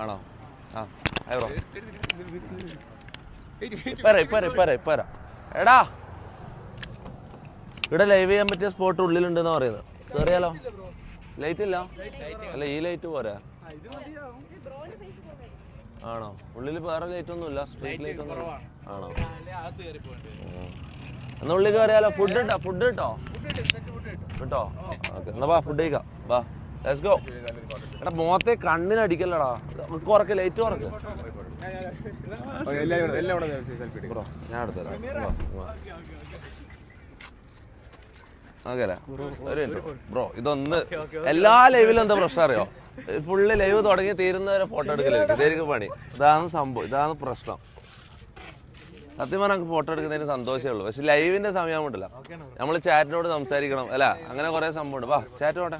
ആണോ? ആ ബ്രോ ഇപ്പ എടാ ഇവിടെ ലൈവ് ചെയ്യാൻ പറ്റിയ സ്പോട്ട് ഉള്ളിലുണ്ടെന്നാ പറയുന്നത്. കേറിയാലോ? ലൈറ്റ് ഇല്ല അല്ല, ഈ ലൈറ്റ് പോരാ. ആണോ? ഉള്ളിൽ വേറെ ലൈറ്റ് ഒന്നും ഇല്ല, സ്ട്രീറ്റ് ലൈറ്റ് ഒന്നും ആണോ? എന്നാ ഉള്ളിൽ കയറിയാലോ? ഫുഡ് കിട്ടോ കേട്ടോ? ഓക്കെ എന്നാ വാ, ഫുഡ് കഴിക്കാം. വാ ലെറ്റ്സ് ഗോ. എടാ മുഖത്തെ കണ്ണിനടിക്കല്ലടാ, കുറക്ക് ലൈറ്റ് കുറക്ക്. ഞാൻ എടുത്തരാം. ഓക്കെ ബ്രോ, ഇതൊന്ന് എല്ലാ ലൈവിലും എന്താ പ്രശ്നം അറിയോ? ഫുള്ള് ലൈവ് തുടങ്ങി തീരുന്നവരെ ഫോട്ടോ എടുക്കലുണ്ട്. ഇതായിരിക്കും പണി. ഇതാണ് സംഭവം, ഇതാണ് പ്രശ്നം. സത്യം പറഞ്ഞാൽ നമുക്ക് ഫോട്ടോ എടുക്കുന്നതിന് സന്തോഷമേ ഉള്ളൂ. പക്ഷെ ലൈവിന്റെ സമയമായിട്ടില്ല, നമ്മൾ ചാറ്റിനോട് സംസാരിക്കണം അല്ല, അങ്ങനെ കുറെ സംഭവം ഉണ്ട്. വാ ചാറ്റ് പോട്ടെ.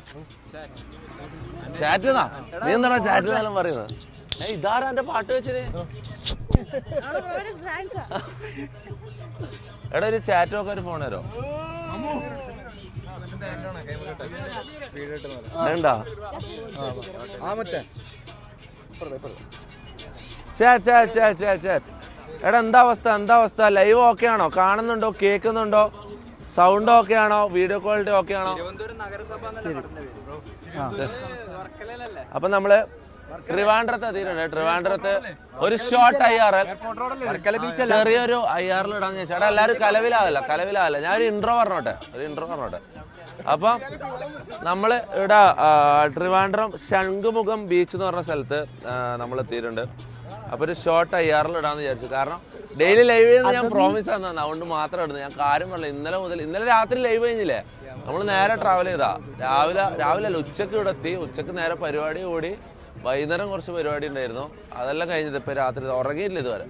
ചാറ്റ് നീ എന്താ ചാറ്റിലെല്ലാം പറയുന്നത്? ഇതാരാ എന്റെ പാട്ട് വെച്ചിന്? എടാ ഒരു ചാറ്റ് നോക്കാൻ ഒരു ഫോൺ തരോ? വേണ്ടാ? എടാ എന്താ അവസ്ഥ? ലൈവ് ഓക്കെ ആണോ? കാണുന്നുണ്ടോ? കേൾക്കുന്നുണ്ടോ? സൗണ്ട് ഓക്കെ ആണോ? വീഡിയോ ക്വാളിറ്റി ഓക്കെ ആണോ? അപ്പൊ നമ്മള് ട്രിവാൻഡ്രത്ത് എത്തിയിട്ടുണ്ട്. ട്രിവാൻഡ്രത്ത് ഒരു ഷോർട്ട് IRL, ചെറിയൊരു IRL ഇടാന്ന് ചോദിച്ചാൽ എടാ എല്ലാവരും കലവിലാവല്ല. ഞാൻ ഒരു ഇൻട്രോ പറഞ്ഞോട്ടെ. അപ്പം നമ്മള് ഇവിടെ ട്രിവാൻഡ്രം ശംഖുമുഖം ബീച്ച് എന്ന് പറഞ്ഞ സ്ഥലത്ത് നമ്മൾ എത്തിയിട്ടുണ്ട്. അപ്പൊ ഒരു ഷോർട്ട് IRL ഇടാന്ന് വിചാരിച്ചു. കാരണം ഡെയിലി ലൈവ് ചെയ്യുന്ന ഞാൻ പ്രോമിസ് ആണ്, അതുകൊണ്ട് മാത്രം ഇടുന്നത്. ഞാൻ കാര്യം പറഞ്ഞില്ല, ഇന്നലെ രാത്രി ലൈവ് കഴിഞ്ഞില്ലേ? നമ്മൾ നേരെ ട്രാവൽ ചെയ്താ. രാവിലെ അല്ല, ഉച്ചക്ക് ഇവിടെ എത്തി. ഉച്ചക്ക് നേരെ പരിപാടി കൂടി. വൈകുന്നേരം കുറച്ച് പരിപാടി ഉണ്ടായിരുന്നു, അതെല്ലാം കഴിഞ്ഞത് ഇപ്പൊ രാത്രി ഉറങ്ങിയില്ല ഇതുവരെ.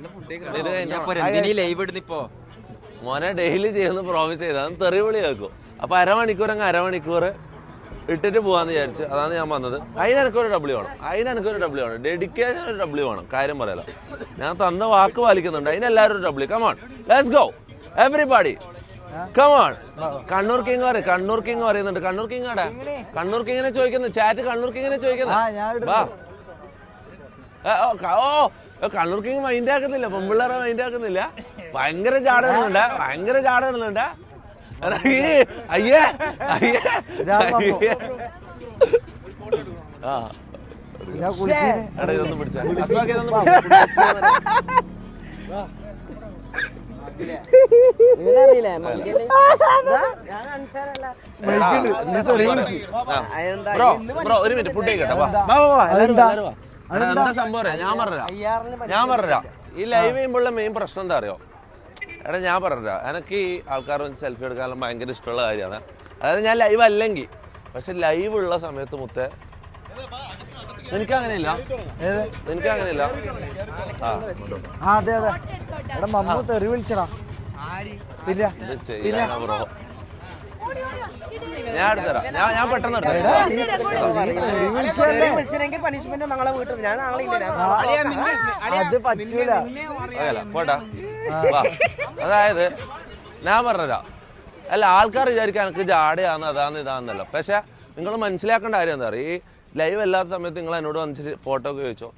മോനെ ഡെയിലി ചെയ്യുന്ന പ്രോമിസ് ചെയ്താൽ തെറിവിളി കേൾക്കും. അപ്പൊ അരമണിക്കൂർ ഇട്ടിട്ട് പോവാന്ന് വിചാരിച്ചു. അതാണ് ഞാൻ വന്നത്. അതിനെനക്കൊരു W വേണം, ഡെഡിക്കേഷൻ ഒരു W വേണം. കാര്യം പറയാലോ, ഞാൻ തന്ന വാക്ക് പാലിക്കുന്നുണ്ട്. അതിനെല്ലാവരും ഒരു W. Come on let's go everybody, come on. Kannur king പറയുന്നുണ്ട്. കണ്ണൂർ കിങ്ങിനെ ചോദിക്കുന്നു ചാറ്റ്. കണ്ണൂർ കിങ്ങിനെ ചോദിക്കുന്നു. വാ. കണ്ണൂർ കിങ് മൈൻഡ് ആക്കുന്നില്ല, പെമ്പിള്ളേരെ മൈൻഡ് ആക്കുന്നില്ല. ഭയങ്കര ചാടുന്നുണ്ട്. അയ്യേ ഇതൊന്നും പിടിച്ചാ ഒരു മിനിറ്റ് ഫുഡ് കഴിക്കട്ടെ. എന്താ സംഭവം ഞാൻ പറഞ്ഞുതരാം. ഈ ലൈവ് ചെയ്യുമ്പോഴുള്ള മെയിൻ പ്രശ്നം എന്താ അറിയോ? എടാ ഞാൻ പറഞ്ഞുതരാം. എനിക്ക് ഈ ആൾക്കാർ സെൽഫി എടുക്കാനും ഭയങ്കര ഇഷ്ടമുള്ള കാര്യമാണ്. അതായത് ഞാൻ ലൈവ് അല്ലെങ്കിൽ, പക്ഷെ ലൈവ് ഉള്ള സമയത്ത് മുത്തേ എനിക്കങ്ങനെയില്ല. ബ്രോ ഞാൻ എടുത്തരാം. ഞാൻ പെട്ടെന്ന് പോട്ടാ. അതായത് ഞാൻ പറഞ്ഞുതരാം. അല്ല, ആൾക്കാർ വിചാരിക്കാൻ എനിക്ക് ജാടയാന്ന് ഇതാന്നല്ലോ. പക്ഷെ നിങ്ങൾ മനസ്സിലാക്കേണ്ട കാര്യം എന്താ പറയുക, ഈ ലൈവ് അല്ലാത്ത സമയത്ത് നിങ്ങൾ എന്നോട് വന്നിട്ട് ഫോട്ടോ ഒക്കെ ചോദിച്ചോ.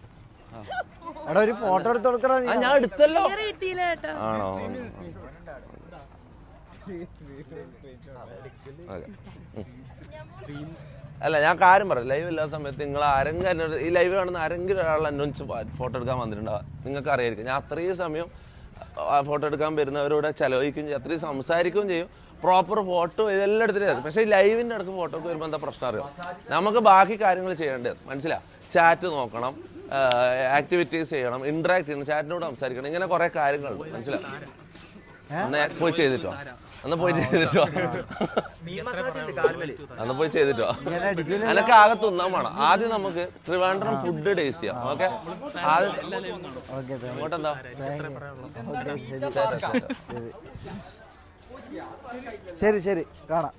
ഒരു ഫോട്ടോ എടുത്ത് കൊടുക്കണം. ഞാൻ എടുത്തല്ലോ. ആണോ? അല്ല ഞാൻ കാര്യം പറയാം. ലൈവ് ഇല്ലാത്ത സമയത്ത് നിങ്ങൾ ആരെങ്കിലും ഈ ലൈവ് കാണുന്ന ആരെങ്കിലും ഒരാൾ അന്വേഷിച്ച് ഫോട്ടോ എടുക്കാൻ വന്നിട്ടുണ്ടാവുക. നിങ്ങൾക്ക് അറിയായിരിക്കും. ഞാൻ അത്രയും സമയം ഫോട്ടോ എടുക്കാൻ വരുന്നവരോട് ചെലവഴിക്കുകയും ചെയ്യും, അത്രയും സംസാരിക്കുകയും ചെയ്യും. പ്രോപ്പർ ഫോട്ടോ ഇതെല്ലാം എടുത്തിട്ട്. പക്ഷേ ഈ ലൈവിൻ്റെ അടുക്ക് ഫോട്ടോ ഒക്കെ വരുമ്പോൾ എന്താ പ്രശ്നം അറിയാം? നമുക്ക് ബാക്കി കാര്യങ്ങൾ ചെയ്യേണ്ടത് മനസ്സിലാവും. ചാറ്റ് നോക്കണം, ആക്ടിവിറ്റീസ് ചെയ്യണം, ഇന്ററാക്ട് ചെയ്യണം, ചാറ്റിനോട് സംസാരിക്കണം. ഇങ്ങനെ കുറെ കാര്യങ്ങളുണ്ട്. മനസ്സിലാവും. പോയി ചെയ്തിട്ടോ. അതൊക്കെ ആകെ തിന്നാൻ വേണം. ആദ്യം നമുക്ക് ട്രിവാൻഡ്രം ഫുഡ് ടേസ്റ്റ് ചെയ്യാം. ഓക്കെ, അങ്ങോട്ടെന്താ? ശരി കാണാം.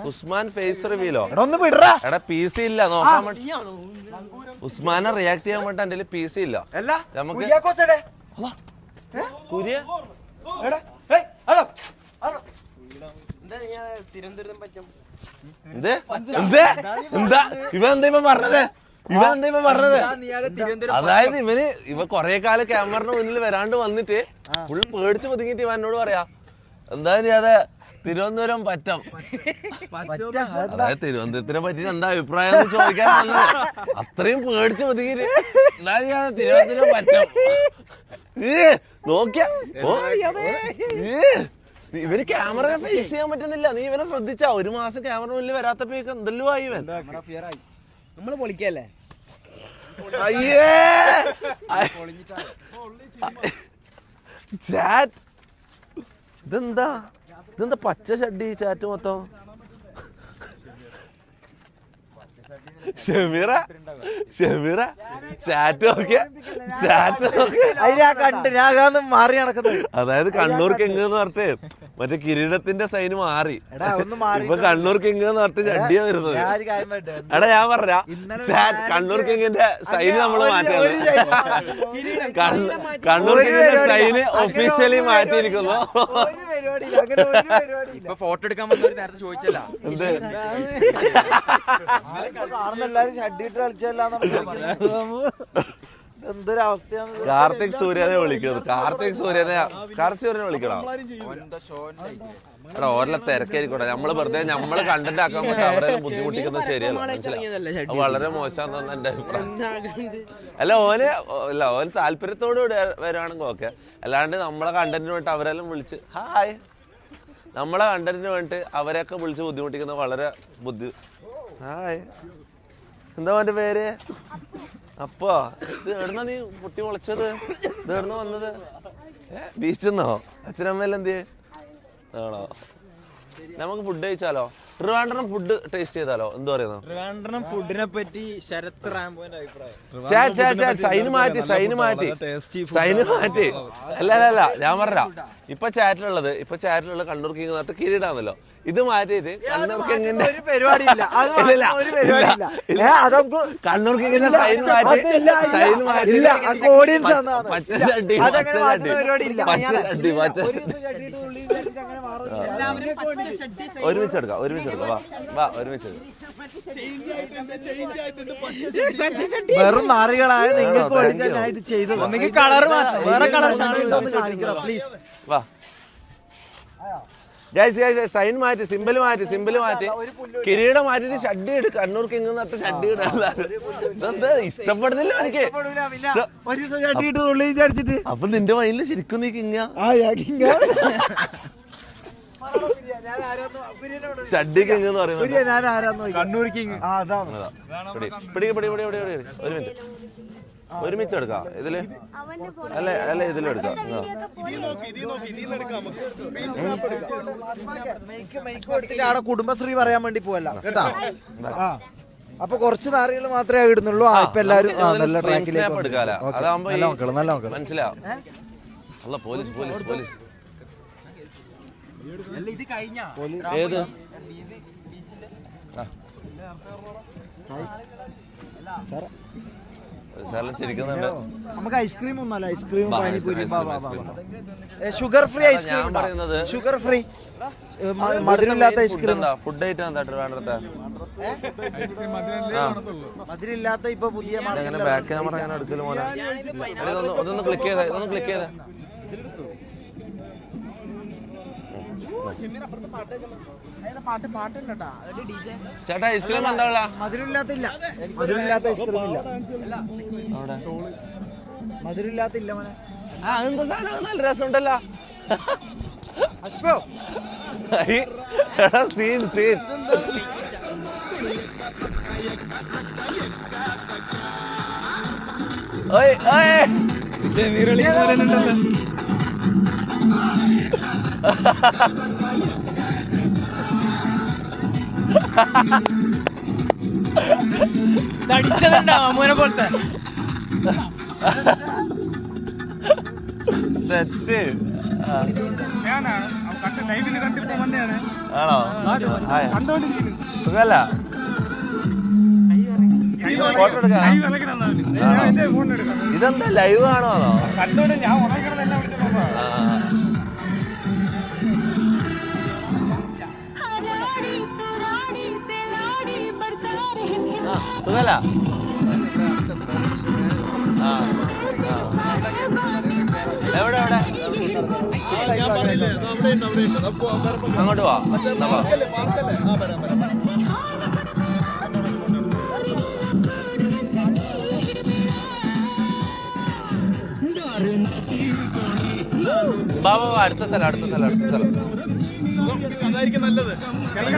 ഉസ്മാൻ ഫേസ് റിവീലോ? എടാ PC ഇല്ല നോക്കാൻ വേണ്ടി. ഉസ്മാനെ റിയാക്ട് ചെയ്യാൻ വേണ്ടി എന്റെ PC ഇല്ല. നമുക്ക് എന്ത് എന്ത് എന്താ ഇവൻ പറഞ്ഞത് അതായത് ഇവ കൊറേ കാലം ക്യാമറയുടെ മുന്നിൽ വരാണ്ട് വന്നിട്ട് ഫുൾ പേടിച്ച് ഒതുങ്ങിട്ട് ഇവ എന്നോട് പറയാ എന്താ അതെ തിരുവനന്തപുരം പറ്റം. അതായത് തിരുവനന്തപുരത്തിനെ പറ്റി എന്താ അഭിപ്രായം എന്ന് ചോദിക്കാൻ വന്നത്. അത്രയും പേടിച്ച് ഒതുങ്ങിട്ട് എന്താ തിരുവനന്തപുരം പറ്റം നോക്കിയ ഇവന് ക്യാമറ ഫേസ് ചെയ്യാൻ പറ്റുന്നില്ല. നീ ഇവനെ ശ്രദ്ധിച്ചാ? ഒരു മാസം ക്യാമറ മുന്നിൽ വരാത്തപ്പോഴേക്ക് എന്തെല്ലോ ആയി ഇവൻ. നമ്മള് പൊളിക്കല്ലേ? അയ്യേ ചാറ്റ് ഇതെന്താ പച്ച ഷഡ്ഡി ചാറ്റ് മൊത്തം. ഷമീറ ചാറ്റ് നോക്കിയ മാറി നടക്കുന്നത്. അതായത് കണ്ണൂർ കിങ് എന്ന് പറഞ്ഞിട്ട് മറ്റേ കിരീടത്തിന്റെ സൈന് മാറി. ഇപ്പൊ കണ്ണൂർ കിങ് എന്ന് പറഞ്ഞിട്ട് ചട്ടിയാ വരുന്നത്. എടാ ഞാൻ പറഞ്ഞ കണ്ണൂർ കിങ്ങിന്റെ സൈന് നമ്മള് മാറ്റിയത്. കണ്ണൂർ കിങ്ങിന്റെ സൈന് ഒഫീഷ്യലി മാറ്റിയിരിക്കുന്നു. ഫോട്ടോ എടുക്കാൻ നേരത്തെ ചോദിച്ചല്ല എന്ത് എന്തൊരവസ്ഥയാണ്. കാർത്തിക് സൂര്യനെ വിളിക്കുന്നത്. കാർത്തിക് സൂര്യനെ വിളിക്കണം. എടാ ഓരോ തിരക്കായിരിക്കട്ടെ. നമ്മള് വെറുതെ നമ്മള് കണ്ടന്റ് ആക്കാൻ പറ്റും അവരെ ബുദ്ധിമുട്ടിക്കുന്നത് ശരിയല്ല. മനസ്സിലാവും. വളരെ മോശമാണെന്ന് എന്റെ അഭിപ്രായം. അല്ല ഓന് താല്പര്യത്തോട് വരുവാണെങ്കിൽ ഓക്കെ. അല്ലാണ്ട് നമ്മളെ കണ്ടന്റിന് വേണ്ടിട്ട് അവരെല്ലാം വിളിച്ച് ഹായ് നമ്മളെ കണ്ടന്റിന് വേണ്ടിട്ട് അവരെയൊക്കെ വിളിച്ച് ബുദ്ധിമുട്ടിക്കുന്നത് വളരെ ഹായ് എന്താ അവന്റെ പേര്? അപ്പൊ ഇത് എവിടുന്ന നീ പൊട്ടി മുളച്ചത്? ഇത് എവിടുന്ന വന്നത്? ബീച്ചെന്നോ? അച്ഛനമ്മയെല്ലാം എന്ത് ആണോ? നമുക്ക് ഫുഡ് കഴിച്ചാലോ? ട്രിവാൻഡ്രം ഫുഡ് ടേസ്റ്റ് ചെയ്താലോ? എന്ത് പറയുന്നു? ട്രിവാൻഡ്രം ഫുഡിനെ പറ്റി ശരത് റാംബോന്റെ അഭിപ്രായം. സൈന് മാറ്റി അല്ല ഞാൻ പറഞ്ഞ ഇപ്പൊ ചാറ്റിലുള്ളത് കണ്ണൂർ കിങ് നട്ട് കിരീടാണല്ലോ. ഇത് മാറ്റിയിട്ട് കണ്ണൂർ കിങ്ങിന്റെ ഒരു പരിപാടിയില്ല. കണ്ണൂർ കിങ്ങിന്റെ സൈൻ മാറ്റി ഒരുമിച്ചെടുക്കാം വാ ഒരുമിച്ചെടുക്കാം. വെറും നാറികളായ നിങ്ങൾക്ക് ചെയ്തത്. വേറെ കളർ കാണിക്കണം പ്ലീസ്. വാ സൈൻ മാറ്റി സിമ്പിൾ മാറ്റി കിരീടം മാറ്റിട്ട് ഷഡ്ഡി ഇട്. കണ്ണൂർ കിങ് നട്ട് ഷഡ്ഡി ഇതെന്താ ഇഷ്ടപ്പെടുന്നില്ല എനിക്ക്. അപ്പൊ നിന്റെ മൈൻഡില് ശരിക്കും നീ കിങ്ങ ഷഡ്ഡി കിങ് എന്ന് പറയുന്നത്. കണ്ണൂർ കിങ് ഒരുമിച്ചെടുക്കാം ഇതില്. അല്ല ഇതിലെടുക്കാം. കുടുംബശ്രീ പറയാൻ വേണ്ടി പോവല്ല കേട്ടാ. അപ്പൊ കുറച്ച് നാറികൾ മാത്രമേ ഇടുന്നുള്ളൂ. ഇപ്പൊ എല്ലാരും നല്ല ട്രാക്കിലേക്ക് എടുക്കാം. മനസ്സിലാവും. അല്ല പോലീസ് ഏത് ചിരിക്കുന്നുണ്ട്. നമുക്ക് ഐസ്ക്രീം ഒന്നല്ല, ice cream panipuri sugar free ice cream. Sugar free മധുരമില്ലാത്ത ഐസ്ക്രീം. ഫുഡ് ഐറ്റം എന്താ ട്രിവാൻഡ്രത്തെ? മധുരമില്ലാത്ത ഇപ്പൊ പുതിയ ബാക്ക് ക്യാമറ അങ്ങനെ എടുക്കല് മോനെ. ഇതൊന്ന് ക്ലിക്ക് ചെയ്തേ. ചേട്ടാ ഐസ്ക്രീം എന്താ? മധുരമില്ലാത്ത ഐസ്ക്രീം ഇല്ല. മധുരമില്ലാത്തില്ല മോനെ. അതെന്താ സാധനം? നല്ല രസമുണ്ടല്ലോ. സീൻ അമ്മൂനെ പോലത്തെ സെറ്റ് ആണോ? സുഖല്ല ഫോട്ടോ എടുക്കാം. ഇതെന്താ ലൈവ് ആണോ? സുഖല്ല എവിടെ എവിടെ അങ്ങോട്ട് പോവാ ബാബാ അടുത്ത സ്ഥലം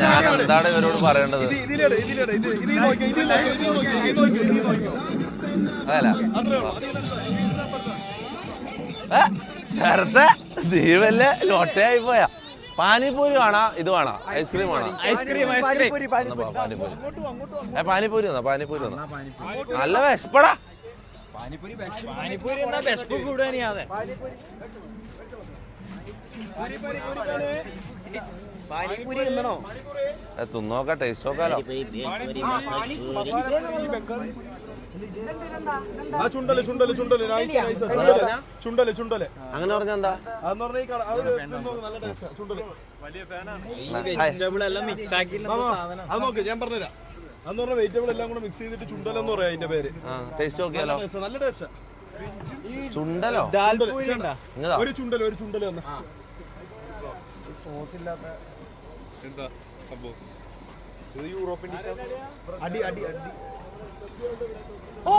ഞാൻ എന്താണ് ഇവരോട് പറയേണ്ടത് അതല്ല ശരത്തെ നീ വല്ല ലോട്ടയായി പോയാ പാനിപൂരി വേണോ ഇത് വേണോ ഐസ്ക്രീം വേണോ പാനിപൂരി വന്നോ പാനിപൂരി വന്നോ നല്ല വിശപ്പടാ തിന്നോക്ക ടേസ്റ്റ് നോക്കാലോ അങ്ങനെ പറഞ്ഞ എന്താ ഞാൻ പറഞ്ഞുതരാം അന്ന് പറഞ്ഞ വെജിറ്റബിൾ എല്ലാം കൂടെ മിക്സ് ചെയ്തിട്ട് ചുണ്ടലെന്ന് പറയാം അതിന്റെ പേര്. ടേസ്റ്റ് നോക്കിയാലോ? നല്ല ടേസ്റ്റാ. ചുണ്ടലോ? ഒരു ചുണ്ടല് വന്ന സോസ് ഇല്ലാത്ത എന്താ സംഭവം? ഇത് യൂറോപ്യൻ അടി അടി അടി. ഓ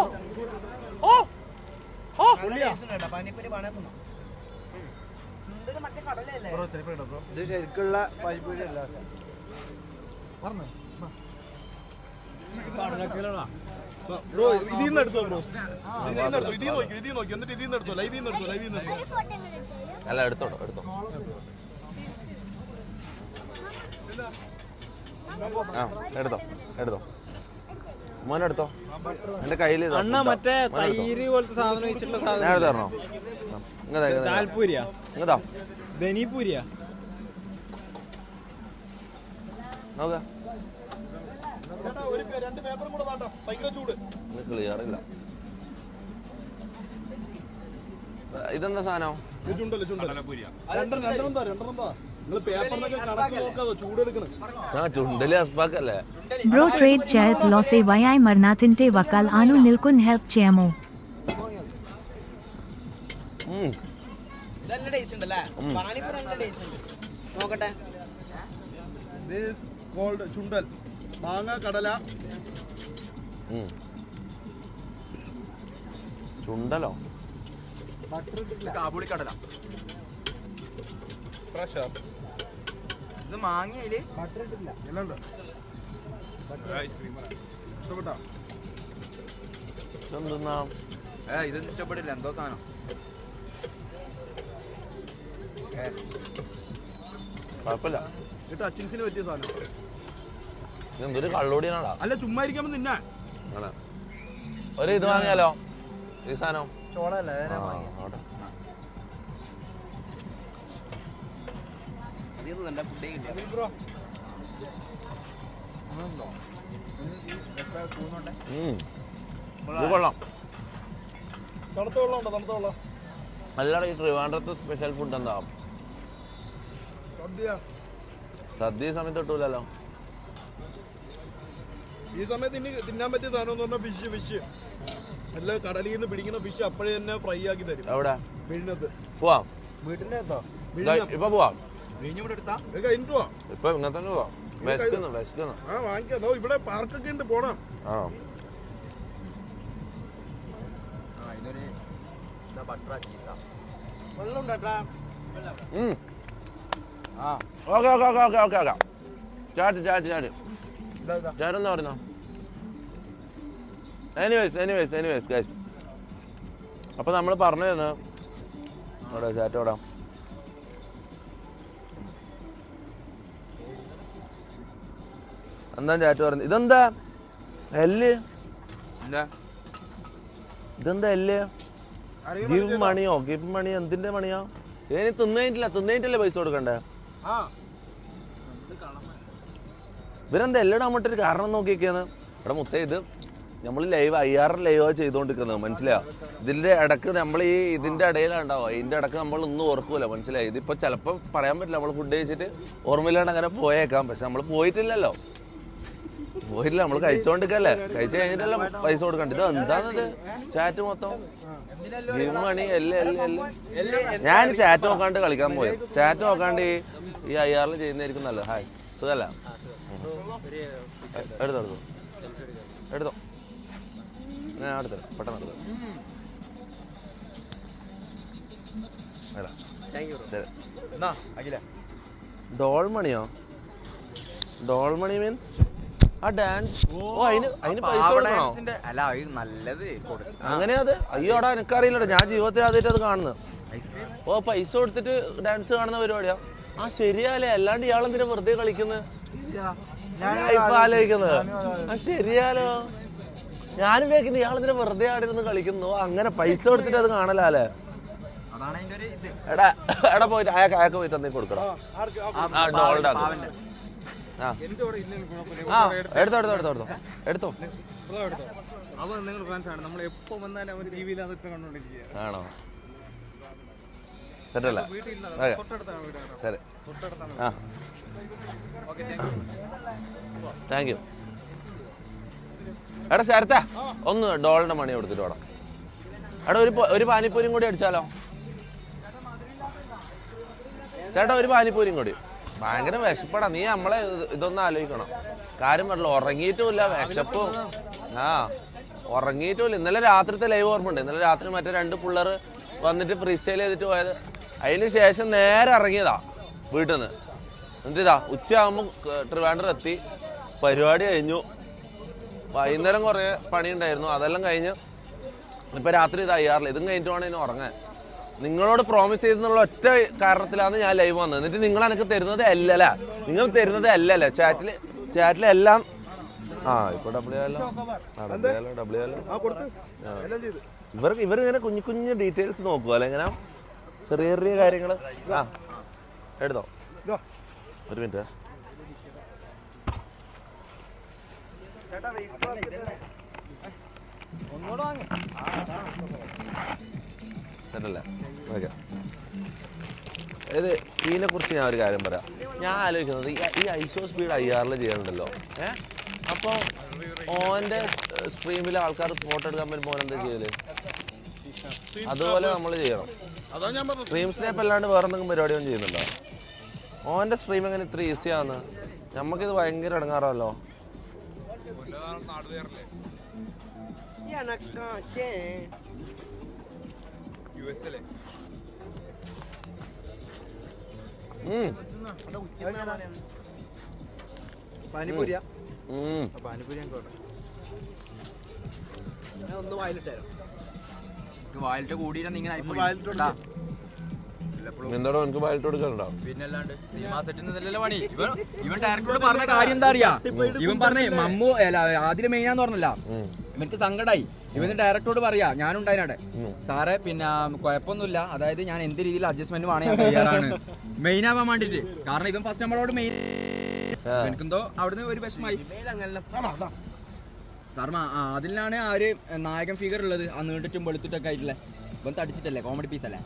ഓ ഓ ഇത് ശരിക്കുള്ള പാനിപ്പൂരി അല്ല. പറഞ്ഞു ബ്രോ ഇതിന്ന് എടുത്തോ ബ്രോ. ഇതിന്ന് നോക്കി എന്നിട്ട് ഇതിന്ന് എടുത്തോ. ലൈവിന്ന് എടുത്തോ. അല്ല എടുത്തോ. എടുത്തോ മോനെടുത്തോ. എന്റെ കയ്യില് അണ്ണ മറ്റേ തൈര് പോലത്തെ സാധനം വെച്ചിട്ടുള്ള സാധനം ഞാൻ എടുത്തോ. ദാൽപൂരിയാ ഇങ്ങതാ ധനിപൂരിയാ നോക്ക. ക്ലിയർ ഇല്ല. ഇതെന്താ സാധനം? ചുണ്ടല് അസ്പാക്കല്ലേ? Bro trade chat losse vayai marnathinte vakal anu nilkun help chemo. നല്ല ടേസ്റ്റ് ഉണ്ടല്ലേ? പാനിപ്പൂരി നല്ല ടേസ്റ്റ് ഉണ്ട്. നോക്കട്ടെ. This called Chundal. മാങ്ങ കടല. ചുണ്ടലോ? കാബൂളി കടല. ഇത് മാങ്ങയില് ഇഷ്ടപ്പെട്ടോ? ഇതൊന്നും ഇഷ്ടപ്പെട്ടില്ല. എന്തോ സാധനം കുഴപ്പമില്ല. കേട്ടോ അച്ചിൻസിന് പറ്റിയ സാധനം. എന്തൊരു കള്ളോടിയാണാ. അല്ല ചുമ്മാ ഇരിക്കുമ്പോ നിന്നാ ഒരു ഇത് വാങ്ങിയാലോ? ഈ സാധനം ചോളല്ലേ? കൊള്ളാം. തണുത്ത വെള്ളം ഉണ്ടോ? തണുത്ത വെള്ളം അല്ലാതെ ഈ ട്രിവാൻഡ്രത്തെ സ്പെഷ്യൽ ഫുഡ് എന്താ? സദ്യ സമയത്ത് കിട്ടൂലല്ലോ. ഈ സമയത്ത് ഇനി തിന്നാൻ പറ്റിയ സാധനം എന്ന് പറഞ്ഞാൽ ഫിഷ് എല്ലാം കടലിൽ നിന്ന് പിടിക്കുന്ന ഫിഷ് അപ്പോഴേ തന്നെ ഫ്രൈ ആക്കി തരും. എവിടെ? വീടിനകത്ത്. പോവാം. വീട്ടിന്റെ അകത്തോ? ഇപ്പൊ പോവാം. ഇപ്പൊ ഇങ്ങനെ തന്നെ പോവാം. വിശക്കുന്നു. ആ വാങ്ങിക്കാം. ഇവിടെ പാർക്കൊക്കെ ഉണ്ട്, പോണം. ചേട്ടൻ പറഞ്ഞോ? എനിവേസ് ഗൈസ്, അപ്പൊ നമ്മൾ പറഞ്ഞു തന്നു ചാറ്റോടാ. എന്താ ചാറ്റ് പറഞ്ഞു? ഇതെന്താ എല്ല്? ഇതെന്താ എല്ല്? ഗിവ് മണിയോ? എന്തിന്റെ മണിയോ? ഇനി തിന്നേറ്റില്ലേ പൈസ കൊടുക്കണ്ടേ? ഇവരെന്താ എല്ലാം അങ്ങോട്ടൊരു കാരണം നോക്കിയൊക്കെയാണ്. ഇവിടെ മുത്തേ ഇത് നമ്മൾ ലൈവ് IR ലൈവ് ചെയ്തുകൊണ്ടിരിക്കുന്നത്, മനസ്സിലായോ? ഇതിന്റെ ഇടക്ക് നമ്മൾ ഇതിന്റെ ഇടയിലുണ്ടാവും. ഇതിന്റെ ഇടക്ക് നമ്മൾ ഒന്നും ഓർക്കൂല, മനസ്സിലായി? ഇതിപ്പോ ചിലപ്പോൾ പറയാൻ പറ്റില്ല. നമ്മൾ ഫുഡ് കഴിച്ചിട്ട് ഓർമ്മയില്ലാണ്ട് അങ്ങനെ പോയേക്കാം. പക്ഷെ നമ്മൾ പോയിട്ടില്ലല്ലോ. പോയില്ല, നമ്മള് കഴിച്ചോണ്ടിരിക്കല്ലേ, കഴിച്ചു കഴിഞ്ഞിട്ടല്ല പൈസ കൊടുക്കണ്ട. ഇത് എന്താണത് ചാറ്റ് മൊത്തം ഗെയിം പണി എല്ലാം. ഞാൻ ചാറ്റ് നോക്കാണ്ട് കളിക്കാൻ പോയി. ചാറ്റ് നോക്കാണ്ട് ഈ IR ചെയ്യുന്നതായിരിക്കും നല്ലത്. ഹായ്, സുഖല്ല? എടുത്തോ ഞാൻ അടുത്തത് പെട്ടെന്ന് എടുത്തോ. ഡോൾ മണിയോ? ഡോൾ മണി മീൻസ് ആ ഡാൻസ്. ഓ അതിന് പൈസ കൊടുക്കണോ? അല്ല നല്ലത് അങ്ങനെ അത് അയ്യോടാ എനിക്കറിയില്ലടാ, ഞാൻ ജീവിതത്തിൽ ആദ്യമായിട്ട് അത് കാണുന്നത്. ഓ പൈസ കൊടുത്തിട്ട് ഡാൻസ് കാണുന്ന പരിപാടിയാ? ആ ശരിയാലേ, അല്ലാണ്ട് ഇയാളെന്തിനാ വെറുതെ കളിക്കുന്നത്? ഇപ്പൊ ആലോചിക്കുന്നത് ആ ശരിയാലോ. ഞാനും വേക്കുന്നത് ഇയാളെന്തിനാ വെറുതെ ആടിരുന്ന് കളിക്കുന്നു. അങ്ങനെ പൈസ കൊടുത്തിട്ട് അത് കാണലാലേ. എടാ പോയിട്ട് അയാൾക്ക് പോയിട്ട് എന്തെങ്കിലും കൊടുക്കണം. ഡോളുടെ എടുത്തോ. ആണോ? സെറ്റല്ലേ? ശരി, താങ്ക് യു. എടാ ശരത്ത, ഒന്ന് ഡോളിന്റെ മണി കൊടുത്തിട്ട് വേണം. എടാ ഒരു പാനിപ്പൂരിയും കൂടി അടിച്ചാലോ ചേട്ടാ? ഒരു പാനിപ്പൂരിയും കൂടി. ഭയങ്കര വിശപ്പടാ. നീ നമ്മളെ ഇതൊന്നും ആലോചിക്കണം. കാര്യം പറഞ്ഞല്ലോ, ഉറങ്ങിയിട്ടുമില്ല, വിശപ്പും. ഉറങ്ങിയിട്ടുമില്ല. ഇന്നലെ രാത്രിത്തെ ലൈവ് ഓർമ്മയുണ്ട്. ഇന്നലെ രാത്രി മറ്റേ 2 പിള്ളേർ വന്നിട്ട് ഫ്രീ സ്റ്റൈൽ ചെയ്തിട്ട് പോയത്. അതിന് ശേഷം നേരെ ഇറങ്ങിയതാ വീട്ടിൽ നിന്ന്. എന്നിട്ടിതാ ഉച്ചയാകുമ്പോൾ ട്രിവാൻഡ്രം എത്തി. പരിപാടി കഴിഞ്ഞു. വൈകുന്നേരം കുറേ പണിയുണ്ടായിരുന്നു, അതെല്ലാം കഴിഞ്ഞ് ഇപ്പം രാത്രി ഇത് IR ഇതും കഴിഞ്ഞിട്ട് വേണം ഇനി ഉറങ്ങാൻ. നിങ്ങളോട് പ്രോമിസ് ചെയ്തെന്നുള്ള ഒറ്റ കാരണത്തിലാണ് ഞാൻ ലൈവ് വന്നത്. എന്നിട്ട് നിങ്ങൾ എനിക്ക് തരുന്നത് അല്ലല്ല, നിങ്ങൾ തരുന്നത് അല്ലല്ല. ചാറ്റിലെല്ലാം ഇപ്പൊ ഇവരിങ്ങനെ കുഞ്ഞു കുഞ്ഞു ഡീറ്റെയിൽസ് നോക്കുക അല്ലെ, ഇങ്ങനെ ചെറിയ ചെറിയ കാര്യങ്ങൾ. എടുത്തോ, ഒരു മിനിറ്റ്. അല്ലേ? ഓക്കെ. അതായത് ഇതിനെ കുറിച്ച് ഞാൻ ഒരു കാര്യം പറയാം. ഞാൻ ആലോചിക്കുന്നത് ഈ ഐസോ സ്പീഡ് IR ചെയ്യാനുണ്ടല്ലോ. അപ്പോൾ ഓൻ്റെ സ്ട്രീമിൽ ആൾക്കാർ ഫോട്ടോ എടുക്കാൻ വരുമ്പോൾ ഓനെന്താ ചെയ്യല്? അതുപോലെ നമ്മൾ ചെയ്യണം. സ്ട്രീം സ്നാപ്പ് അല്ലാണ്ട് വേറെ എന്തെങ്കിലും പരിപാടിയൊന്നും ചെയ്യുന്നുണ്ടോ? ഓൻ്റെ സ്ട്രീം എങ്ങനെ ഇത്ര ഈസിയാന്ന്? നമുക്കിത് ഭയങ്കര ഇടങ്ങാറല്ലോ. പാനിപൂരിയാ? പാനിപൂരി ഒന്ന് വായിലിട്ടാരോ? വായിലിട്ട് കൂടിയില്ല. ഇങ്ങനെ എന്താടോ എനിക്ക് വായിലിട്ട് കൊടുക്കാനുണ്ടോ? പിന്നല്ലാണ്ട് സിനിമാ സെറ്റിൽ പണി. ഇവൻ ഡയറക്ടറോട് പറഞ്ഞ കാര്യം എന്താ അറിയാ? ഇവൻ പറഞ്ഞേ മമ്മു ആദ്യം മെയിനാന്ന് പറഞ്ഞല്ല, ഇവർക്ക് സങ്കടായി. ഇവന് ഡയറക്ടറോട് പറയാ, ഞാനുണ്ടായിനവിടെ, സാറേ പിന്നെ കുഴപ്പമൊന്നുമില്ല, അതായത് ഞാൻ എന്ത് രീതിയിൽ അഡ്ജസ്റ്റ്മെന്റ് വേണം, ഞാൻ തയ്യാറാണ് മെയിൻ ആവാൻ വേണ്ടിട്ട്. കാരണം ഇവൻ ഫസ്റ്റ് നമ്മളോട് മെയിൻ എനിക്കെന്തോ അവിടുന്ന് ഒരു വിഷമായി. സാർ അതിലാണ് ആ ഒരു നായകൻ ഫിഗർ ഉള്ളത്, ആ നീണ്ടിട്ടും വെളുത്തിട്ടൊക്കെ ആയിട്ടുള്ള. ഇവൻ തടിച്ചിട്ടല്ലേ, കോമഡി പീസ് അല്ലേ?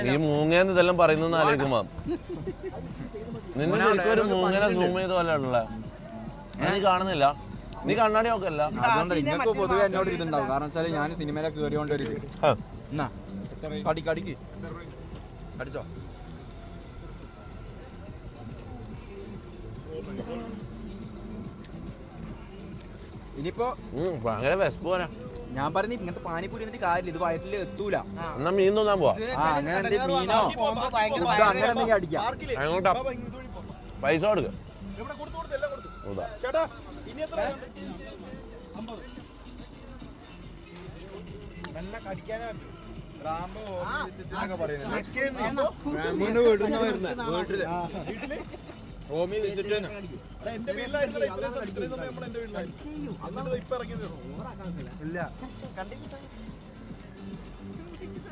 നീ മൂങ്ങേന്ന് ഇതെല്ലാം പറയുന്ന ആലോചിക്കുമ്പോ നിന്നെ ശരിക്കും ഒരു മൂങ്ങനെ സൂം ചെയ്ത പോലെ ഉള്ള. നീ കാണുന്നില്ല, നീ കണ്ണാടി നോക്കല്ല. അതുകൊണ്ട് നിങ്ങൾക്ക് പൊതുവെ എന്നോട് ഇതുണ്ടാവും. കാരണം വെച്ചാൽ ഞാൻ സിനിമയിലൊക്കെ കയറിയോണ്ടൊരു എന്നാ കടിക്ക് അടിച്ചോ. ഇനിയിപ്പോ ഭയങ്കര വിശപ്പ് പോരാ. ഞാൻ പറഞ്ഞു ഇങ്ങനത്തെ പാനിപ്പൂരി എന്നിട്ട് കാര്യമില്ല, ഇത് വയറ്റിൽ എത്തൂല. എന്നാ മീൻ തോന്നാൻ പോവാ. അങ്ങനെ മീനോ അങ്ങനെ എന്തെങ്കിലും അടിക്കാം. അങ്ങോട്ടാ പൈസ കൊടുക്ക. ഹോമി വിസിറ്റ്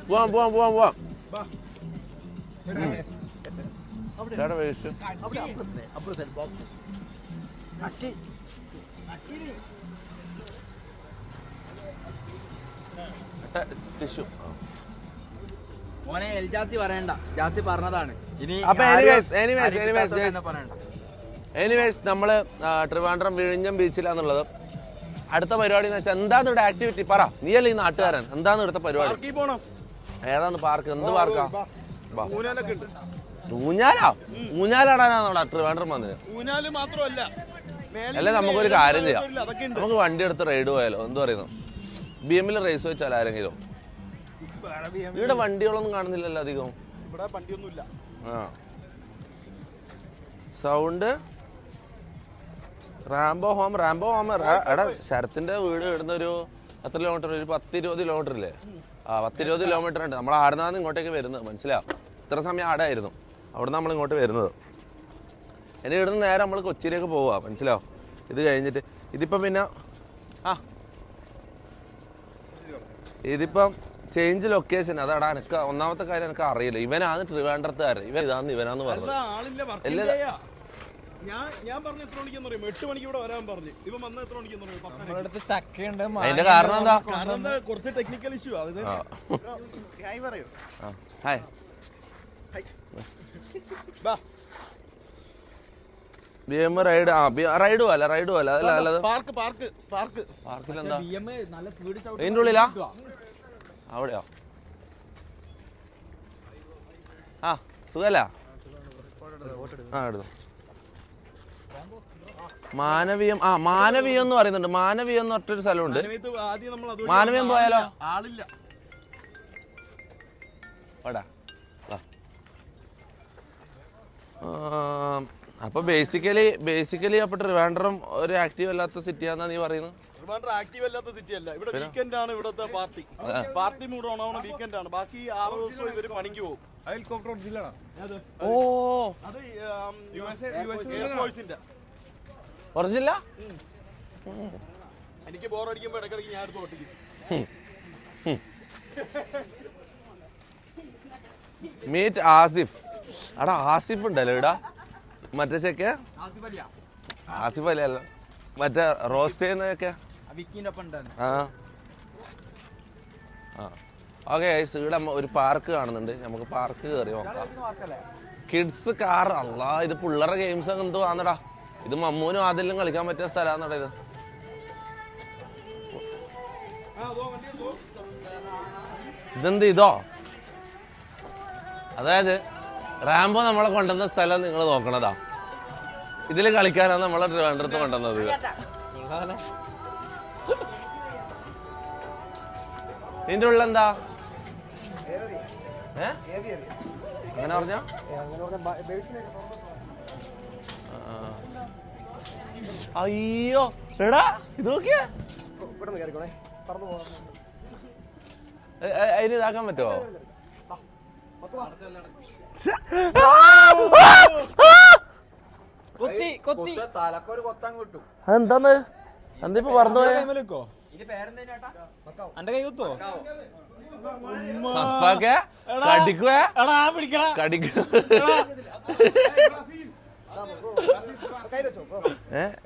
പോവാം പോവാം പോവാം പോവാം. ചേട്ടാ വേസ്റ്റ് ടിഷ്യൂ. മോനെ എൽ ജാസി പറയണ്ട, ജാസി പറഞ്ഞതാണ്. അപ്പൊ എനിവേസ് നമ്മള് ട്രിവാൻഡ്രം വിഴിഞ്ഞം ബീച്ചിലാന്നുള്ളത്. അടുത്ത പരിപാടി എന്ന് വെച്ചാൽ എന്താണ് ഇവിടെ ആക്ടിവിറ്റി? പറ, നീയല്ലേ ഈ നാട്ടുകാരൻ, എന്താണ് ഇവിടുത്തെ പരിപാടി? ഏതാണ് പാർക്ക്? എന്ത് പാർക്കാ? ഊഞ്ഞാലാടാനാണോ ട്രിവാൻഡ്രം വന്നത്? അല്ലെ നമുക്കൊരു കാര്യം ചെയ്യാം, നമുക്ക് വണ്ടി എടുത്ത് റൈഡ് പോയാലോ? എന്ത് പറയുന്നു? BM-ൽ റേസ് വെച്ചാലോ ആരെങ്കിലും? ഇവിടെ വണ്ടികളൊന്നും കാണുന്നില്ലല്ലോ അധികം. ആ സൗണ്ട് റാംബോ ഹോം എടാ ശരത്തിന്റെ വീട് ഇടുന്ന ഒരു എത്ര കിലോമീറ്റർ? ഒരു 10-20 കിലോമീറ്റർ ഇല്ലേ? 10-20 കിലോമീറ്റർ ഉണ്ട്. നമ്മൾ ആടുന്നാന്ന് ഇങ്ങോട്ടേക്ക് വരുന്നത്, മനസ്സിലാവും. ഇത്ര സമയം ആടായിരുന്നു, അവിടെ നമ്മൾ ഇങ്ങോട്ട് വരുന്നത്. ഇനി ഇവിടുന്ന് നേരെ നമ്മൾ കൊച്ചിയിലേക്ക് പോവാ, മനസ്സിലാവും. ഇത് കഴിഞ്ഞിട്ട് ഇതിപ്പം പിന്നെ ഇതിപ്പം ചേഞ്ച് ലൊക്കേഷൻ. അതാടാ എനിക്ക് ഒന്നാമത്തെ കാര്യം എനിക്ക് അറിയില്ല. ഇവനാണ് ട്രിവാൻഡ്രത്തുകാരൻ, ഇവനാന്ന് പറഞ്ഞു. അതിന്റെ കാരണം എന്താ? കുറച്ച് technical issue. Hi BM ride ride പോലെ അതല്ല പാർക്കിലെന്താ അതിന്റെ ഉള്ളിലാ? അവിടെയോ? സുഖല്ല? എടുത്തു. മാനവീയം മാനവീയം എന്ന് പറയുന്നുണ്ട്. മാനവീയം എന്ന് പറഞ്ഞൊരു സ്ഥലമുണ്ട്. മാനവീയം പോയാലോ? ആളില്ല. അപ്പൊ ബേസിക്കലി അപ്പൊ ട്രിവാൻഡ്രം ഒരു ആക്റ്റീവ് അല്ലാത്ത സിറ്റിയാന്നാ നീ പറയുന്നത്? ആക്റ്റീവ് അല്ലാത്ത സിറ്റി അല്ല. ഇവിടെ വീക്കെൻഡ് ആണ് ഇവിടുത്തെ പാർട്ടി മൂഡ് ഓൺ ആവണ വീക്കെൻഡ് ആണ്. ബാക്കി 6 ദിവസം ഇവര് പണിക്ക് പോകും. ഒറിജിനല്ല? എനിക്ക് ബോറടിക്കുമ്പോ ഇടയ്ക്കിടയ്ക്ക് ഞാൻ എടുത്ത് ഓട്ടിക്കും. മീറ്റ് ആസിഫ്. എടാ ആസിഫ് ഉണ്ടല്ലോ ഇടാ, മറ്റേ ചെക്ക് ആസിഫ് അല്ലേ അല്ല, മറ്റേ റോസ്റ്റ് ചെയ്യുന്നതൊക്കെ. ഓക്കെ ഇവിടെ ഒരു പാർക്ക് കാണുന്നുണ്ട്, നമുക്ക് പാർക്ക് കയറി നോക്കാം. Kids car. അല്ലാ, ഇത് പിള്ളേരുടെ ഗെയിംസ് ഒക്കെ എന്തോ ആന്നടാ. ഇത് മമ്മൂനും ആദിലും കളിക്കാൻ പറ്റിയ സ്ഥലമാണെന്നടാ ഇത്. ഇതെന്ത് ഇതോ? അതായത് റാംബോ നമ്മളെ കൊണ്ടുവന്ന സ്ഥലം നിങ്ങൾ നോക്കണതാ. ഇതില് കളിക്കാനാണ് നമ്മളെ ട്രിവാൻഡ്രത്ത് കൊണ്ടുവന്നത്. ഇതിന്റെ ഉള്ള എന്താ അങ്ങനെ പറഞ്ഞ? അയ്യോ എടാ ഇത് നോക്കിയേ, അതിന് ഇതാക്കാൻ പറ്റുമോ? അതെന്താന്ന് എന്തിപ്പോ പറഞ്ഞു?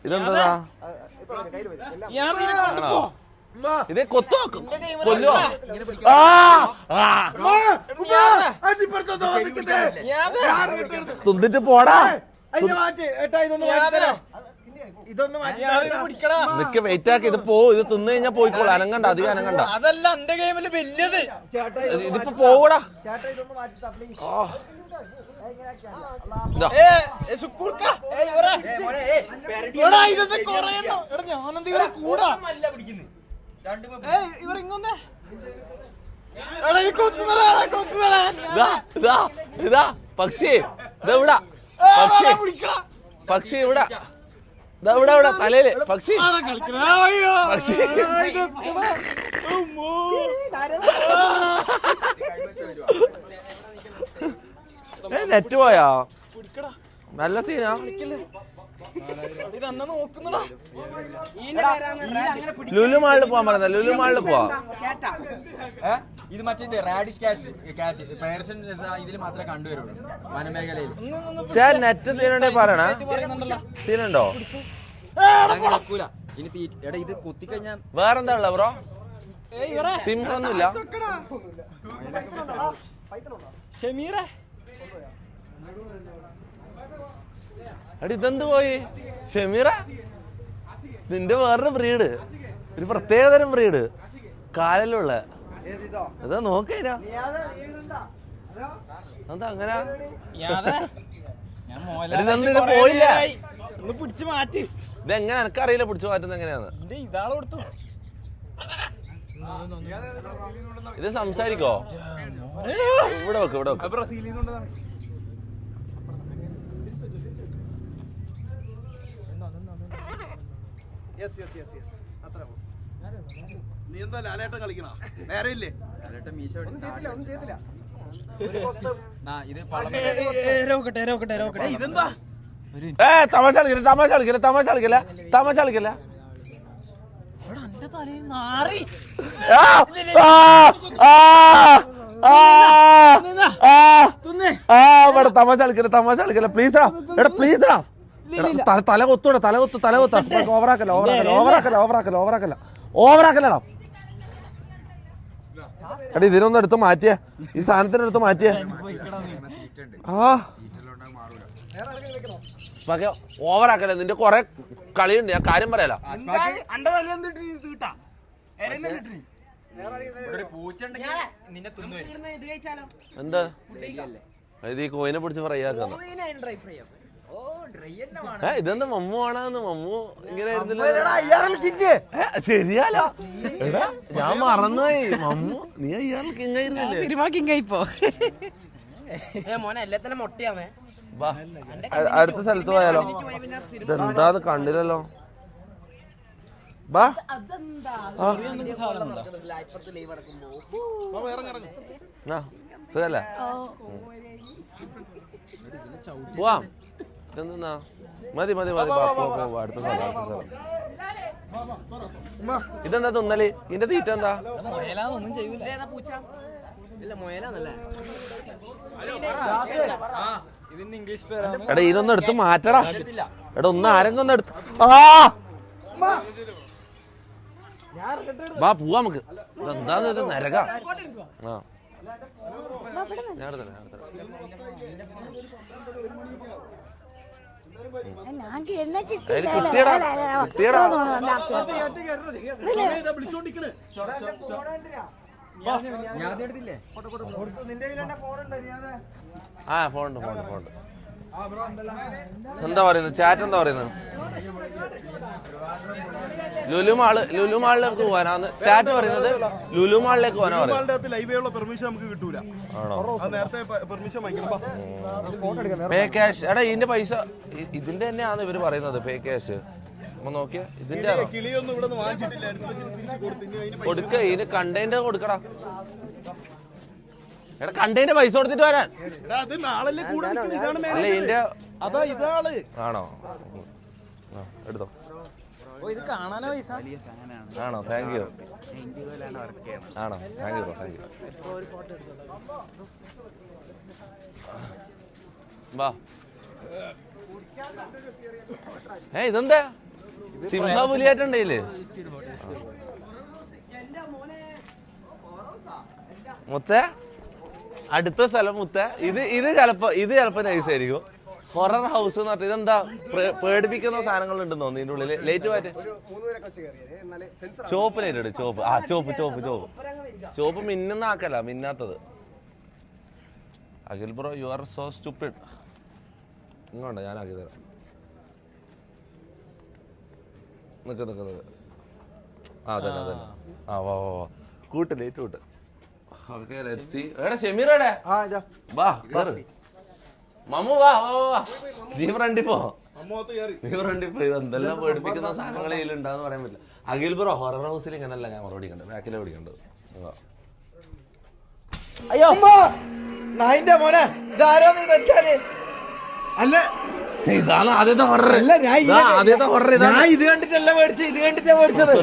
ഇതെന്താ? ഇത് കൊത്തോ കൊല്ലോ? തിന്നിട്ട് പോടാ. നിക്ക് വെയിറ്റ് ആക്കി, ഇത് പോ. ഇത് തിന്നു കഴിഞ്ഞാ പോയിക്കോളൂ. അനങ്ങണ്ട, അധികം അനങ്ങണ്ട. അതല്ല എന്റെ ഗെയിമില് വലിയത്. ഇതിപ്പോ പോവടാ. പക്ഷി ഇതെവിടാ? പക്ഷി ഇവിടെ ഇവിടെ തലയില് പക്ഷി പക്ഷി. നെറ്റ് പോയാ? നല്ല സീനാ. ലുലു മാളിൽ പോവാൻ പറഞ്ഞ. ലുലു മാളിൽ പോവാ. ഇത് മറ്റേ റാഡിഷ് പേർഷ്യൻ ഇതിൽ മാത്രമേ കണ്ടുവരുള്ളൂ വനമേഖലയിൽ. നെറ്റ് സീനുണ്ടെ പറയണ. സീനുണ്ടോ? ഇനി എടാ ഇത് കുത്തിക്കഴിഞ്ഞാ വേറെന്താ ഉള്ള ബ്രോ? സിംഹൊന്നുമില്ല. അടി ഇതെന്ത് പോയി ഷമീറ, നിന്റെ വേറൊരു ബ്രീഡ്, ഒരു പ്രത്യേകതരം ബ്രീഡ് കാലിലുള്ള ഇതാ നോക്കിനാ എന്താ അങ്ങനെ ഇത് പോയില്ല. പിടിച്ചു മാറ്റി ഇതെങ്ങനെ എനിക്കറിയില്ല പിടിച്ചു മാറ്റുന്നത് എങ്ങനെയാന്ന്. ഇതാളെ കൊടുത്തു. ഇത് സംസാരിക്കോ? ഇവിടെ വെക്ക്, ഇവിടെ വെക്ക്. നീ എന്താ ലാലേട്ടൻ കളിക്കണ നേരെ ഇല്ലേ? ഇതെന്താ തമാശ കളിക്കില്ല, തമാശ കളിക്കില്ല, തമാശ കളിക്കില്ല, തമാശ കളിക്കില്ല. ഇവിടെ തമാശ കളിക്കില്ല, തമാശ കളിക്കില്ല, പ്ലീസ് എടാ, പ്ലീസ് തല കൊത്തൂടെ, തല കൊത്ത്, തല കൊത്ത. ഓവറാക്കല്ല, ഓവറാക്കല്ല, ഓവറാക്കല്ല, ഓവറാക്കല്ല, ഓവറാക്കല്ല, ഓവറാക്കല്ലടാ. എടാ ഇതിനൊന്നും എടുത്ത് മാറ്റിയേ, ഈ സാധനത്തിന് എടുത്ത് മാറ്റിയേ. ഓവറാക്കല്ലേ, നിന്റെ കൊറേ കളിയുണ്ട്, ഞാൻ കാര്യം പറയാലോ. എന്താ ഇത് ഈ കോയിനെ പിടിച്ച് ഫ്രൈ ആക്കുന്ന? ഇതെന്താ മമ്മു ആണെന്ന്? മമ്മു ഇങ്ങനെ ശരിയാലോ? എടാ ഞാൻ മറന്നുപോയി, മമ്മു നീ അയ്യാൾ കിങ് ആയിരുന്നില്ലേ? സിനിമ കിങ്ങായിപ്പോ മോനെ എല്ലാത്തിനും മൊട്ടയാന്നേ. അടുത്ത സ്ഥലത്ത് പോയാലോ? ഇതെന്താന്ന് കണ്ടില്ലല്ലോ. ബാ സുഖല്ലേ? പോവാം. ഇതെന്താ? മതി മതി മതി, അടുത്ത സ്ഥലം, അടുത്ത സ്ഥലം. ഇതെന്താ തിന്നല്? ഇതിന്റെ തീറ്റ എന്താ? എടാ ഇതിനൊന്നും എടുത്ത് മാറ്റടാ. എടാ ഒന്ന് ആരെങ്കിലും ഒന്ന് എടുത്ത്. വാ പോവാ നമുക്ക്. എന്താന്ന് ഇത് നരക. ആ ഞാൻ ഫോണുണ്ട്, ഫോണുണ്ട്, ഫോണുണ്ട്. എന്താ പറയുന്നത്? ചാറ്റ് എന്താ പറയുന്നത്? ലുലുമാളിലേക്ക് പോകാനാന്ന് ചാറ്റ് പറയുന്നത്. ലുലുമാളിലേക്ക് പോകാനാ പറയുന്നത്. ലൈവേയുള്ള പെർമിഷൻ നമുക്ക് കിട്ടൂല. ആണോ? നേരത്തെ പെർമിഷൻ വാങ്ങിക്കണം. പേ ക്യാഷ്. എടാ ഇതിന്റെ പൈസ ഇതിന്റെ തന്നെയാന്ന് ഇവര് പറയുന്നത്. പേ ക്യാഷ് നോക്കിയ ഇതിന്റെ കിളിയൊന്നും ഇവിടെ വാങ്ങിച്ചിട്ടില്ലായിരുന്നു. കൊടുക്ക, ഇതിന് കണ്ടതിന്റെ കൊടുക്കടാ. എടാ കണ്ടതിന്റെ പൈസ കൊടുത്തിട്ട് വരാൻ. അല്ല ഇതിന്റെ അതാ ഇതാള്. ആണോ? എടുത്തോ. ഇത് കാണാനോ പൈസ ആണോ? Thank you. ആണോ? Thank you, thank you. വാ. ഇതെന്താ സിംഹപുലിയായിട്ടുണ്ടല്ലേ? മുത്തേ അടുത്ത സ്ഥലം മുത്തേ. ഇത് ചിലപ്പോ നൈസ് ആയിരിക്കും. ഹൊറർ ഹൗസ് എന്ന് പറഞ്ഞിട്ട് ഇതെന്താ പേടിപ്പിക്കുന്ന സാധനങ്ങളുണ്ടെന്ന് തോന്നുന്നു ഇതിന്റെ ഉള്ളില്. ലൈറ്റ് മാറ്റ്. ചോപ്പ് ലൈറ്റ് ഇട്. ചോപ്പ്. ആ ചോപ്പ് ചോപ്പ് ചോപ്പ് ചോപ്പ് മിന്നുന്ന ആക്കല്ല, മിന്നാത്തത്. Akhil bro you are so stupid. ഇങ്ങോട്ട് ഞാൻ ആക്കി തരാം. നിക്ക്. ആ അതന്നെ അതന്നെ. ആ വാ വാ വാ കൂട്ട്, ലൈറ്റ് കൂട്ട്. എടാ ഷമീറടെ വാ കേറ്. മമ്മു വാ വാ വാ. നീ ഫ്രണ്ടിൽ പോ, നീ ഫ്രണ്ടിൽ പോ. ഇതെന്തെല്ലാം പേടിപ്പിക്കുന്ന സാധനങ്ങൾ ഇതിലുണ്ടാന്ന് പറയാൻ പറ്റില്ല. അഖിൽ ബ്രോ ഹൊറർ ഹൗസിൽ ഇങ്ങനല്ല ഞാൻ മറുപടി കണ്ടത്, ബാക്കിലെ ഓടിക്കണ്ടത്. അയ്യോ നായിന്റെ മോനെ ഇതാരോന്ന് വെച്ചാല് അല്ല, ഇതാണ് ആദ്യത്തെ ഹൊറർ. അല്ല ആദ്യത്തെ ഹൊറർ. ഞാൻ ഇത് കണ്ടിട്ടല്ല മേടിച്ചത്, ഇത് കണ്ടിട്ടാ മേടിച്ചത്.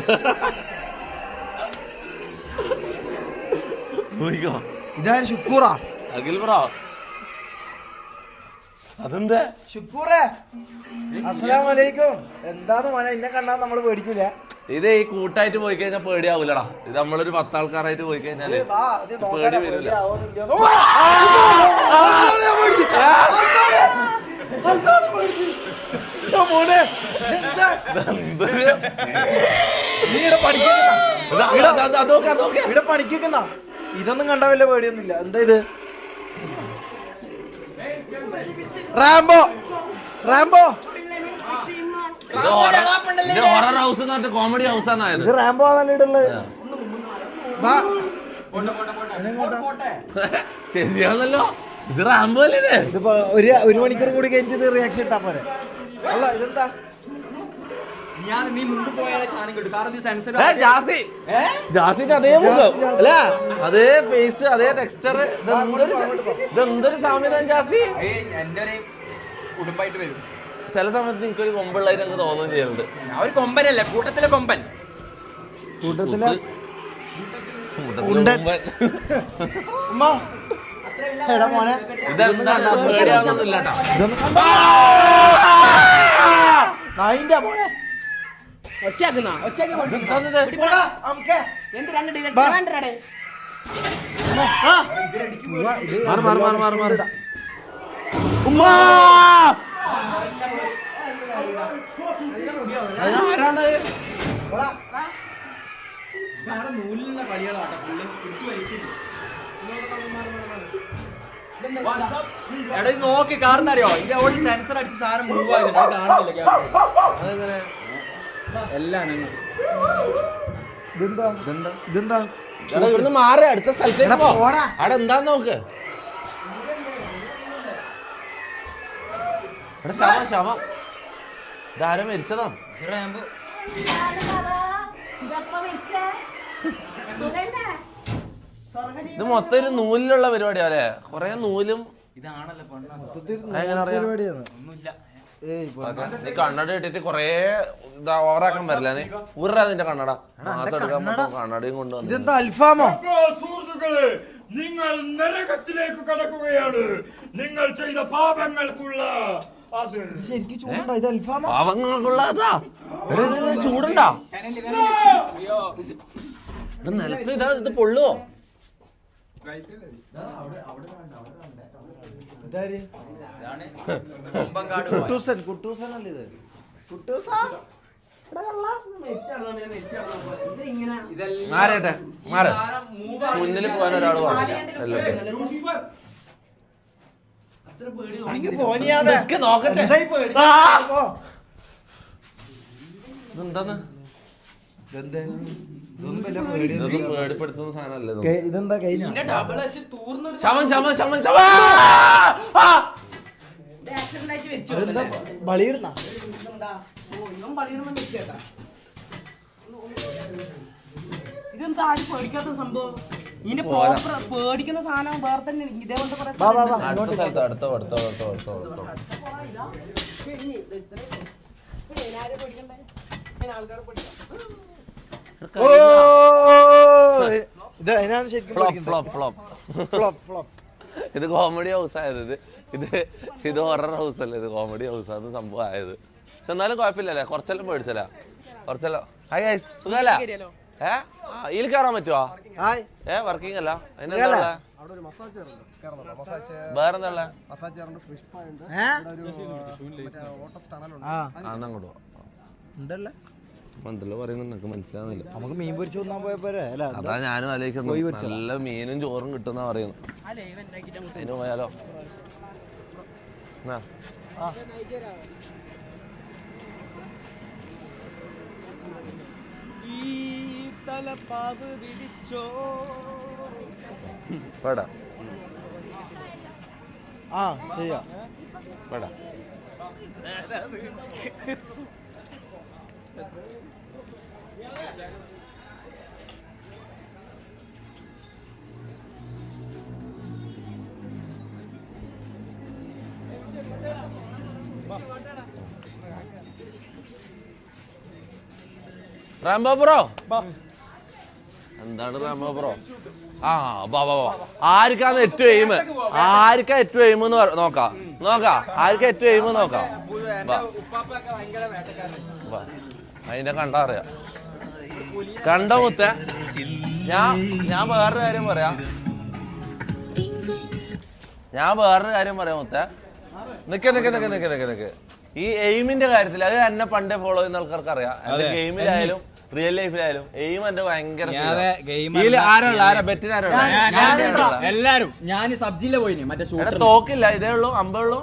ഇതാ ശുക്കൂറാ. അഖിൽ ബ്രോ അതെന്താ? ശുക്കൂറേ അസ്സലാമു അലൈക്കും. എന്താന്ന് മോനെ, ഇന്നെ കണ്ടാ നമ്മള് പേടിക്കൂല. ഇത് ഈ കൂട്ടായിട്ട് പോയി കഴിഞ്ഞാൽ പേടിയാവൂലടാ. ഇത് നമ്മളൊരു 10 ആൾക്കാരായിട്ട് പോയി കഴിഞ്ഞാല് പേടി വരില്ല. പഠിക്കുന്ന ഇതൊന്നും കണ്ട വല്ല പേടിയൊന്നുമില്ല. എന്താ ഇത്? റാംബോ റാംബോ ഇത് ഹൊറർ ഹൗസ് എന്ന് പറഞ്ഞിട്ട് കോമഡി ഹൗസാണ്. ഇത് റാംബോ ആണല്ലുള്ളത്. ശരിയാണല്ലോ, ഇത് റാംബോ അല്ലേ? ഇതിപ്പോ ഒരു മണിക്കൂർ കൂടി കഴിഞ്ഞിട്ട് റിയാക്ഷൻ ഇട്ടാ പോരെ. അല്ല ഇതെന്താ? നീ മുമ്പ് പോയാൽ സാധനം കിട്ടും. കാരണം സെൻസർ ജാസിന്റെ അതേ മുഖം അല്ല, അതേ ഫേസ്, അതേ ടെക്സ്ചർ. ഇതെന്തൊരു സാമ്യത ജാസി. എന്റെ ഒരു കുടുംബമായിട്ട് വരും. ചില സമയത്ത് എനിക്കൊരു കൊമ്പുള്ളതായിട്ട് എനിക്ക് തോന്നുകയും ചെയ്യുന്നുണ്ട്. ഒരു കൊമ്പനല്ലേ, കൂട്ടത്തിലെ കൊമ്പൻ. കൂട്ടത്തില് മോനെ ഇതെന്താ പേടിയാവുന്നൊന്നുമില്ല നായിന്റെ മോനെ ഒച്ചയാക്കുന്ന എന്ത് രണ്ട് ഡിസൈൻ വേണ്ടേ? നൂലിലുള്ള കളികളാട്ടെ ഫുള്ള് പിടിച്ചു വലിക്കുന്നു. എടാ നോക്കി കാരണം അറിയോ, ഇത് അവിടെ സെൻസർ അടിച്ച് സാധനം മൂവ് ആയതുണ്ട്, അത് കാണുന്നില്ല. അതെങ്ങനെ എല്ലാം ഇതെന്താ ഇതെന്താ? ഇവിടുന്ന് മാറി അടുത്ത സ്ഥലത്തേക്ക് പോ. അവിടെ എന്താന്ന് നോക്ക്. ഇവിടെ ശവം ശവം. ഇതാരോ മരിച്ചതാ. ഇത് മൊത്തം ഒരു നൂലിലുള്ള പരിപാടിയാ അല്ലേ? കൊറേ നൂലും നീ കണ്ണട ഇട്ടിട്ട് കൊറേ ഓവറാക്കാൻ പറ്റില്ല. നീ ഊരാ നിന്റെ കണ്ണട. മാസം എടുക്കാൻ കണ്ണടയും കൊണ്ടുവന്നു. ഇതെന്താ അൽഫാമോ? സുഹൃത്തുക്കളെ, നിങ്ങൾ നരകത്തിലേക്ക് കടക്കുകയാണ്. നിങ്ങൾ ചെയ്ത പാപങ്ങൾക്കുള്ള ശരിക്കും ചൂടുണ്ടോ? ഇത് അൽഫാമോ? പാവങ്ങൾക്കുള്ളതാ. ചൂടുണ്ടാ നിലത്ത്? ഇത് പൊള്ളുവോ? കുട്ടൂസൻ കുട്ടൂസനല്ലേ ഇത്? കുട്ടൂസാ മാറട്ടെ മാറ. മുന്നിൽ പോകാൻ ഒരാൾ പറഞ്ഞു. നോക്കട്ടെ ഇതെന്താന്ന്? ഇതൊന്നും പേടിപ്പെടുത്തുന്ന സാധനമല്ലേ? ഇതെന്താ കഴിഞ്ഞ ശവൻ ശവൻ ശവൻ ശവ. ബളിയിരുന്ന ഇതെന്താ ആരും പേടിക്കാത്ത സംഭവം? ഇതിന്റെ പേടിക്കുന്ന സാധനം വേറെ തന്നെ ഇതേപോലത്തെ അടുത്ത സ്ഥലത്ത് അടുത്തോ അടുത്തോ അടുത്തോ അടുത്തോ അടുത്തോ. ഇത് അതിനാണ് ശരിക്കും ഫ്ലോപ്പ് ഫ്ലോപ്പ് ഫ്ലോപ്പ് ഫ്ലോപ്പ്. ഇത് കോമഡി ഹൗസ് ആയത്. ഇത് ഹൊറർ ഹൗസ് അല്ലേ? ഇത് കോമഡി ഹൗസ് ആണ് സംഭവം ആയത്. പക്ഷെ എന്നാലും കുഴപ്പമില്ലല്ലേ? കുറച്ചെല്ലാം പേടിച്ചല്ല കുറച്ചെല്ലാം. Hi guys, സുഖമല്ല? ഇതിൽ കയറാൻ പറ്റുമോ? വർക്കിംഗ് അല്ല? അതിനെന്താ വേറെന്താ ഉള്ളത്? അങ്ങോട്ട് എന്തല്ലേ എന്തല്ലോ പറയുന്നുണ്ട്, എനിക്ക് മനസ്സിലാവുന്നില്ല. നമുക്ക് മീൻ പൊരിച്ചു തിന്നാൻ പോയപ്പോരെ? അതാ ഞാനും ആലോചിക്കുന്നു. നല്ല മീനും ചോറും കിട്ടുന്ന പറയുന്നു. അതിന് പോയാലോ? പേടാ ആ ശരിയാ പേടാ. റാംബോ ബ്രോ എന്താണ് റാംബോ ബ്രോ? ആർക്കാണ് ഏറ്റവും എയിം? ആർക്കാ ഏറ്റവും എയിം എന്ന് നോക്കാം. ആർക്കാ ഏറ്റവും എയിം നോക്കാം. അതിന്റെ കണ്ടാ അറിയാം. കണ്ടോ മുത്ത? ഞാൻ വേറൊരു കാര്യം പറയാം മുത്ത. നിക്ക്. ഈ എയിമിന്റെ കാര്യത്തിൽ അത് എന്നെ പണ്ടേ ഫോളോ ചെയ്യുന്ന ആൾക്കാർക്ക് അറിയാം. എന്റെ ഗെയിമിലായാലും റിയൽ ലൈഫിലായാലും എയിം എന്റെ ഭയങ്കര എല്ലാരും ഞാൻ സബ്ജിയിലെ പോയിന് മറ്റേ തോക്കില്ല, ഇതേ ഉള്ളൂ, അമ്പുള്ളൂ.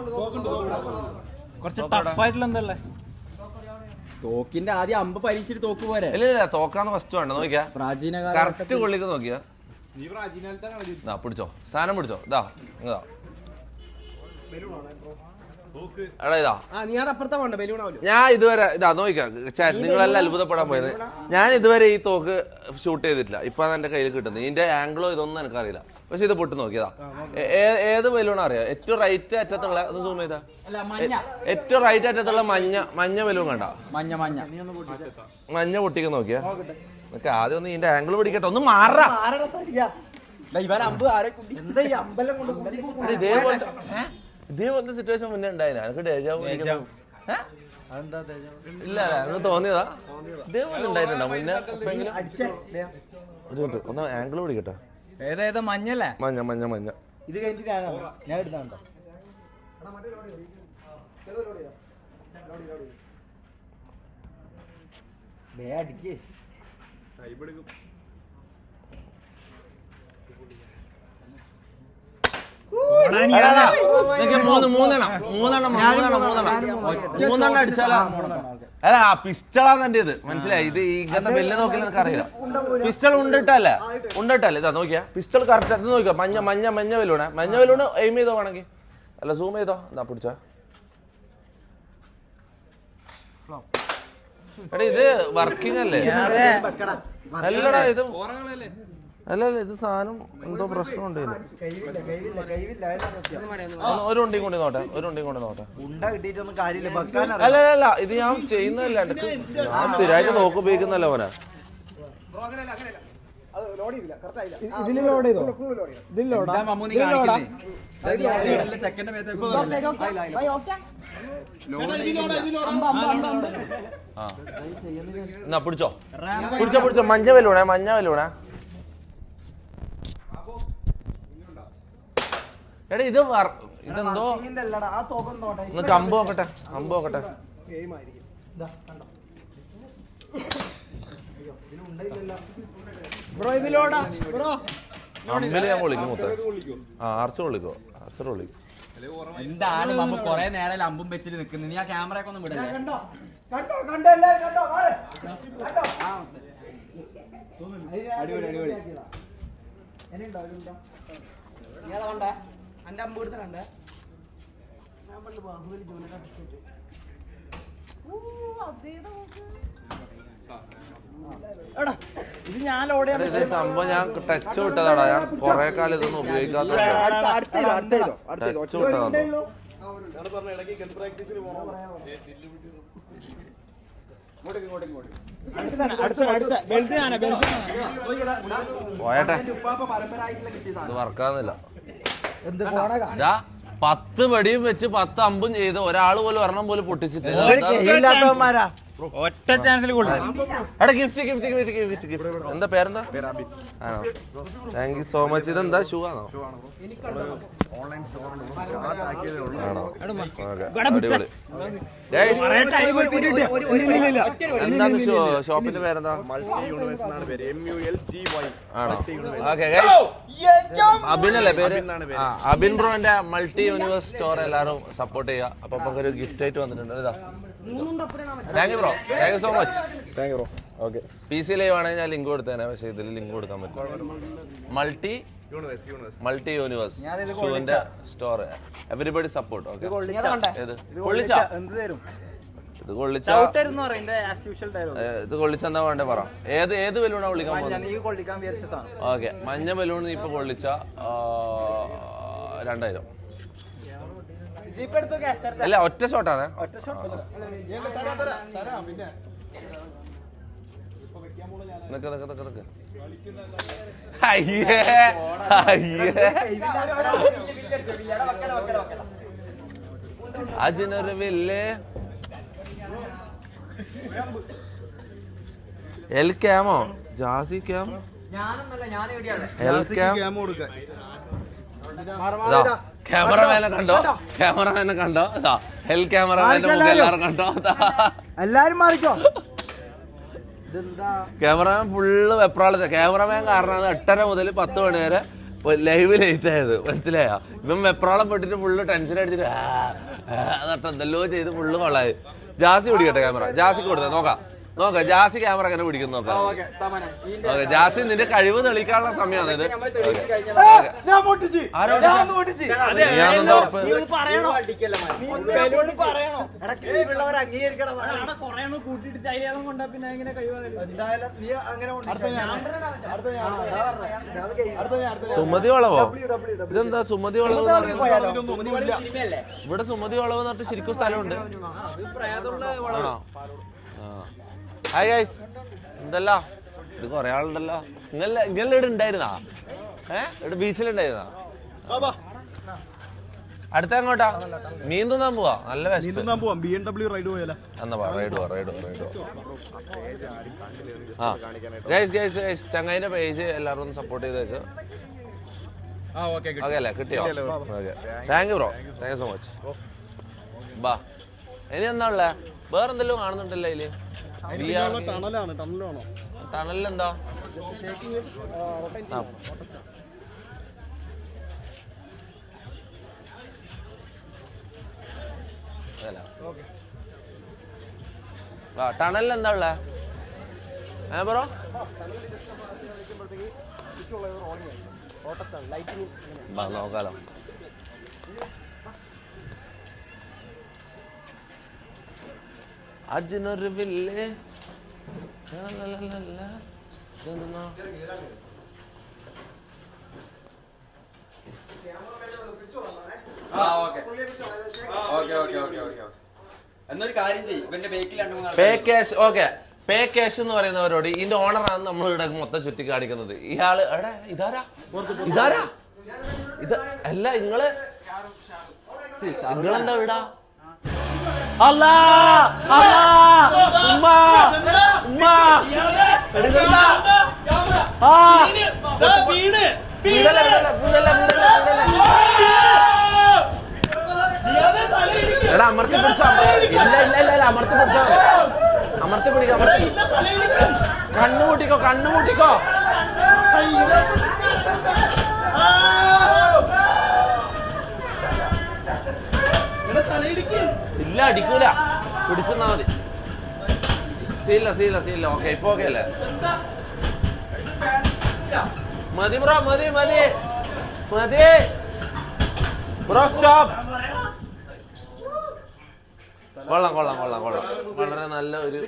കുറച്ച് ടഫായിട്ടുള്ള എന്തല്ലേ തോക്കിന്റെ ആദ്യം അമ്പ് പരീക്ഷിച്ചിട്ട് തോക്ക് പോരെ. ഇല്ല തോക്കാന്ന് ഫസ്റ്റ് വേണ്ട. നോക്കിയാ പ്രാചീന കറക്റ്റ് കൊള്ളിക്ക് നോക്കിയാ. പിടിച്ചോ, സാധനം പിടിച്ചോ. ഇതാ എടാ ഇതാ ഞാൻ ഇതുവരെ ഇതാ നോക്കാം. നിങ്ങളെല്ലാം അത്ഭുതപ്പെടാൻ പോയത്. ഞാൻ ഇതുവരെ ഈ തോക്ക് ഷൂട്ട് ചെയ്തിട്ടില്ല. ഇപ്പൊ എന്റെ കയ്യിൽ കിട്ടുന്നത് ഇതിന്റെ ആംഗിളോ ഇതൊന്നും എനിക്കറിയില്ല. പക്ഷെ ഇത് പൊട്ടി നോക്കിയതാ. ഏത് ബലൂണാ അറിയാം? ഏറ്റവും റൈറ്റ് അറ്റത്തുള്ള ഒന്ന് സൂം ചെയ്താ ഏറ്റവും റൈറ്റ് അറ്റത്തുള്ള മഞ്ഞ ബലൂൺ കണ്ട. മഞ്ഞ പൊട്ടിക്ക് നോക്കിയാ. ആദ്യം ഒന്ന് ഇതിന്റെ ആംഗിൾ പിടിക്കട്ടെ. ഒന്ന് മാറാ. ഇതേപോലത്തെ സിറ്റുവേഷൻ മുന്നേ ഉണ്ടായില്ല. എനിക്ക് ഡേജാവ് ഇല്ല എനിക്ക് തോന്നിയതാ. ഇതേപോലെ ഉണ്ടായിട്ടുണ്ടോ മുന്നേ? ഒന്ന് ആംഗിൾ പിടിക്കട്ടെ. ഏതാ മഞ്ഞല്ലേ? മഞ്ഞ ഇത് കഴിഞ്ഞിട്ട് ഞാൻ എടുത്താണ്ടോ അടിക്കേ മൂന്നെണ്ണം അടിച്ചാലോ? അല്ല പിസ്റ്റളാന്ന് എന്റെ ഇത് മനസ്സിലായി. ഇത് ഇങ്ങനത്തെ വലിയ നോക്കിയാൽ എനിക്ക് അറിയില്ല. പിസ്റ്റൾ ഉണ്ടിട്ടല്ലേ ഇതാ നോക്കിയാ. പിസ്റ്റൾ കറക്റ്റ് അത് നോക്കിയാ. മഞ്ഞ വെല്ലൂണേ. മഞ്ഞ വെല്ലൂണ് എയിം ചെയ്തോ വേണമെങ്കിൽ. അല്ല സൂം ചെയ്തോ. എന്താ പിടിച്ചാ. എടാ ഇത് വർക്കിംഗ് അല്ലേ? അല്ലടാ ഇത് അല്ല ഇത് സാധനം എന്തോ പ്രശ്നമുണ്ട്. ഒരു ഉണ്ടിയും കൊണ്ട് നോട്ടെ. അല്ല ഇത് ഞാൻ ചെയ്യുന്നതല്ല. എനിക്ക് ഞാൻ സ്ഥിരമായിട്ട് നോക്ക് ഉപയോഗിക്കുന്നല്ലോ മോനെ. എന്നാ പിടിച്ചോ. മഞ്ഞ വെല്ലൂണേ. എടാ ഇതെന്തോ അമ്പ് നോക്കട്ടെ. അമ്പില് ഞാൻ കൊള്ളിക്കും മൊത്തം. ആർച്ച് കൊള്ളിക്കോ. എന്താണ് നമ്മ കൊറേ നേരം അമ്പും വെച്ചിട്ട് നിക്കുന്നത്. നീ ആ ക്യാമറയൊക്കെ ഒന്നും വിടല്ലേ? അടിപൊളി എന്റെ അമ്പ് എടുത്തിട്ടുണ്ട്. ഇത് സംഭവം ഞാൻ ടച്ച് വിട്ടതാടാ. ഞാൻ കൊറേ കാലം ഇതൊന്നും ഉപയോഗിക്കാത്ത ടച്ച് വിട്ടതാ. പോയട്ടെ. ഇത് വർക്കാന്നില്ല. 10 വെടിയും വെച്ച് 10 അമ്പും ചെയ്ത് ഒരാൾ പോലും ഒരെണ്ണം പോലും പൊട്ടിച്ചിട്ടില്ല. ഒറ്റ ചാൻസിൽ എടാ ഗിഫ്റ്റ്. എന്താ പേരെന്താ? ആണോ? Thank you so much. ഇതെന്താ ഷൂ ആണോ? എന്താണ് ഷോപ്പിന്റെ പേരെന്താ? ആണോ? ഓക്കെ അബിനല്ലേ പേര്? അബിൻ ബ്രോന്റെ മൾട്ടി യൂണിവേഴ്സ് സ്റ്റോർ എല്ലാരും സപ്പോർട്ട് ചെയ്യുക. അപ്പൊ ഒരു ഗിഫ്റ്റ് ആയിട്ട് വന്നിട്ടുണ്ട്. ഇതാ thank you bro. Thank you so much. Okay PC live ആണെങ്കിൽ ഞാൻ ലിങ്ക് കൊടുത്തേനെ. പക്ഷെ ഇതിൽ ലിങ്ക് കൊടുക്കാൻ പറ്റും. മൾട്ടി യൂണിവേഴ്സ് ഷൂവിന്റെ സ്റ്റോർ. Everybody support. ഓക്കെ ഇത് കൊള്ളിച്ചെന്താ വേണ്ടേ പറ. ഏത് ബലൂണാ കൊള്ളിക്കാൻ പോകുന്നത്? ഓക്കെ മഞ്ഞ ബലൂൺ നീ ഇപ്പൊ കൊള്ളിച്ച 2000. അല്ല ഒറ്റ ഷോട്ടാണ്. അജിനൊരു വില്ലേ. L ക്യാമോ Jassie cam L cam ക്യാമറമാനെ കണ്ടോ അതാ ഹെൽ ക്യാമറമാന്റെ മുഖം എല്ലാവരും കണ്ടോ എല്ലാരും മാറിക്കോ. ക്യാമറമാൻ ഫുള്ള് വെപ്രാള ക്യാമറമാൻ കാരണമാണ് 8:30 മുതൽ 10 മണി വരെ ലൈവ് ലേറ്റ് ആയത്. മനസ്സിലായോ? ഇവൻ വെപ്രാളം പെട്ടിട്ട് ഫുള്ള് ടെൻഷൻ അടിച്ചിട്ട് എന്തെല്ലോ ചെയ്ത് ഫുള്ള് കൊള്ളായി. ജാസി പിടിക്കട്ടെ ക്യാമറ, ജാസിക്ക് കൊടുത്ത നോക്കാം ജാസി ക്യാമറ എങ്ങനെ പിടിക്കുന്നു നോക്കാം. ഓക്കെ ജാസി നിന്റെ കഴിവ് തെളിയിക്കാനുള്ള സമയമാണ് ഇത്. ഞാനെന്താ ഉറപ്പ്? സുമതി വളവോ? ഇതെന്താ സുമതി വളവ്? ഇവിടെ സുമതി വളവ് എന്ന് പറഞ്ഞിട്ട് ശരിക്കും സ്ഥലമുണ്ട്. ആണോ? ഹായ് ഗൈസ്, എന്തല്ലോ ഇത് കൊറേ ആളുണ്ടല്ലോ. ഇങ്ങനെ ഇവിടെ ഉണ്ടായിരുന്നാ? ഇവിടെ ബീച്ചിലുണ്ടായിരുന്നാ? അടുത്ത എങ്ങോട്ടാ? മീൻ തിന്നാൻ പോവാ. നല്ല BMW റൈഡ് പോയാലോ? എന്നാ റൈഡ് ആ ഗൈസ് ചങ്ങായിന്റെ പേജ് എല്ലാവരും ഒന്ന് സപ്പോർട്ട് ചെയ്തേക്ക്. ഓക്കെ അല്ലേ? കിട്ടിയോ? Okay thank you bro, thank you so much. ബാ ഇനി എന്താ ഉള്ളേ? വേറെന്തെല്ലോ കാണുന്നുണ്ടല്ലോ അതില്. ടണലെന്താ? ടണലിൽ എന്താ ഉള്ളേ? ബ്രോ നോക്കാലോ. അജിനൊരു വില്ലേ എന്നൊരു കാര്യം ചെയ്യും. ഇവന്റെ ബേക്കിൽ പേ ക്യാഷ്. ഓക്കെ പേ ക്യാഷ് എന്ന് പറയുന്നവരോട് ഇതിന്റെ ഓണറാണ് നമ്മൾ ഇവിടെ മൊത്തം ചുറ്റി കാണിക്കുന്നത്. ഇയാള് എടാ ഇതാരാ ഇത് അല്ല നിങ്ങളെന്താ ഇടാ? അല്ലാ ഉമ്മ എടാ അമർത്തി പിടിച്ചോ. ഇല്ല അമർത്തി പിടിക്കാം. കണ്ണുകൂട്ടിക്കോ. ഇല്ല അടിക്കൂല, പിടിച്ചെന്നാ മതി. സീല ഓക്കെ ഇപ്പൊ ഓക്കെ അല്ലേ? മതി ബ്രോ മതി ബ്രോ സ്റ്റോപ്പ്. കൊള്ളാം വളരെ നല്ല ഒരു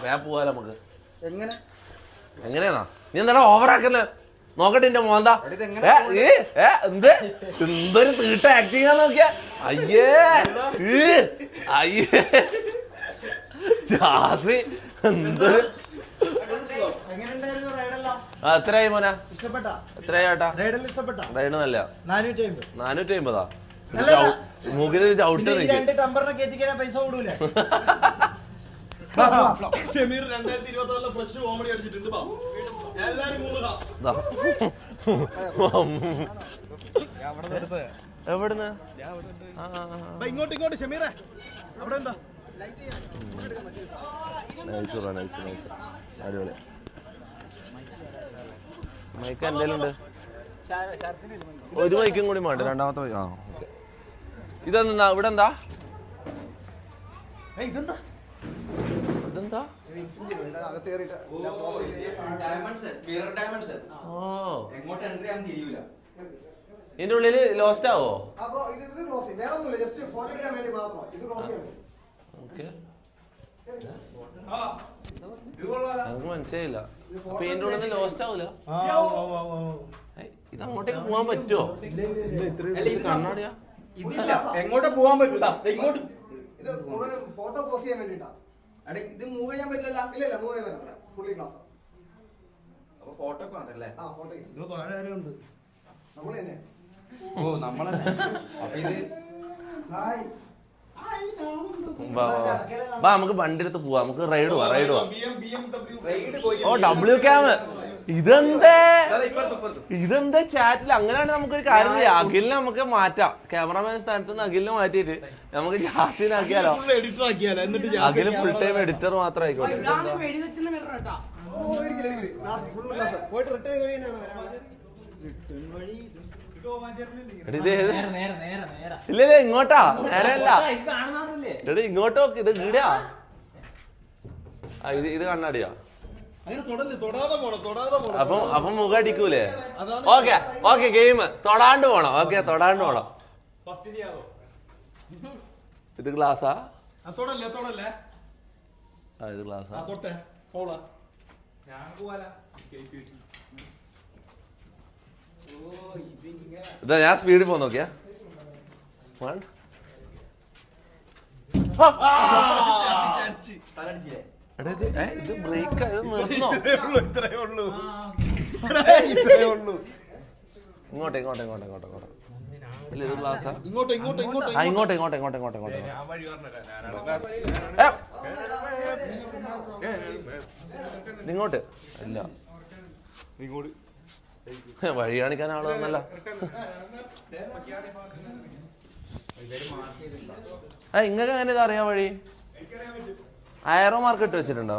ഞാൻ പോവാലോ നമുക്ക്. എങ്ങനെയാ? നീ എന്താ ഓവറാക്കുന്നത്? നോക്കട്ടെ എന്റെ മോന്താ എന്തൊരു തീട്ട ആക്ടിങ് ആ നോക്കിയ. അയ്യേ ജാസി എന്ത് എത്രയായി മോനെ? എത്രയായി ചേട്ടാ? റൈഡ് നല്ല 450. മുഖിന് ചവിട്ട് ഷമീർ 2024 ഫ്രഷ് കോമഡി അടിച്ചിട്ടുണ്ട്. എവിടുന്ന്? ഇങ്ങോട്ട് ഷമീറെ അവിടെ എന്താ? നൈസ് അടിപൊളി. മൈക്ക് എന്തേലും ഉണ്ട്? ഒരു മൈക്കും കൂടി വേണ്ട. രണ്ടാമത്തെ മൈക്ക്. ആ ഓക്കെ. ഇതെന്താ ഇവിടെ എന്താ? ഇതെന്താ ഇതിന്റെ ഉള്ളില് ലോസ്റ്റ് ആവോ? നമുക്ക് മനസ്സിലായില്ല. അപ്പൊ ഇതിന്റെ ഉള്ളിൽ ലോസ്റ്റ് ആവൂല? ഇത് അങ്ങോട്ടേക്ക് പോവാൻ പറ്റുമോ? കണ്ണാടിയാ? എങ്ങോട്ട് പോവാൻ പറ്റൂല. ഇങ്ങോട്ട് ഫോട്ടോ പോസ്റ്റ് ചെയ്യാൻ വേണ്ടിട്ടാ. ഇത് മൂവ് ചെയ്യാൻ പറ്റില്ല. ഇല്ല മൂവ് ചെയ്യാൻ പറ്റില്ല. Fully glass. അപ്പൊ ഫോട്ടോ മാത്രല്ലേ? ഫോട്ടോ താഴെ ആരുണ്ട്? നമ്മള് തന്നെ. ഓ നമ്മളല്ലേ. അപ്പൊ ഇത് നമുക്ക് വണ്ടി എടുത്ത് പോവാം, നമുക്ക് റൈഡ് പോവാം. ഓ ഡബ്ല്യു ക്യാം. ഇതെന്താ ചാറ്റിൽ? അങ്ങനെയാണെങ്കിൽ നമുക്കൊരു കാര്യം ചെയ്യാം, അഖിലിനെ നമുക്ക് മാറ്റാം. ക്യാമറമാൻ സ്ഥാനത്ത് നിന്ന് അഖിലിനെ മാറ്റിയിട്ട് നമുക്ക് ജാസിനാക്കിയാലോ? അഖില് ഫുൾ ടൈം എഡിറ്റർ മാത്രം ആയിക്കോട്ടെ. ഇല്ല ഇങ്ങോട്ടാ, നേരല്ല എടി ഇങ്ങോട്ട് നോക്ക്. ഇത് ഗീടാ, ഇത് കണ്ണാടിയാ. അപ്പൊ മുഖം അടിക്കൂലേ? ഓക്കെ ഓക്കെ, ഗെയിം തൊടാണ്ട് പോണം. ഓക്കെ തൊടാണ്ട് പോണം. ഇത് ഗ്ലാസാ? ഇത് ഗ്ലാസാ? ഇതാ ഞാൻ സ്പീഡിൽ പോ നോക്കിയാ. ഇത് ബ്രേക്ക്, ഇത് നിർന്നോ? ഇങ്ങോട്ടെ ഇങ്ങോട്ടെ ഇങ്ങോട്ടെ ഇങ്ങോട്ടെ ഇങ്ങോട്ടെ. ഇല്ല ഇത് ഗ്ലാസാ? ഇങ്ങോട്ട് ഇങ്ങോട്ട് ഇങ്ങോട്ട് ഇങ്ങോട്ട് ഇങ്ങോട്ട് ഇങ്ങോട്ട് ഇങ്ങോട്ട് ഇങ്ങോട്ട്. ഇങ്ങോട്ട് ഇല്ല, വഴി കാണിക്കാൻ ആള് വന്നല്ല. ഇങ്ങക്ക് എങ്ങനെ ഇത് അറിയാം വഴി? ആരോ മാർക്ക് ഇട്ട് വെച്ചിട്ടുണ്ടോ?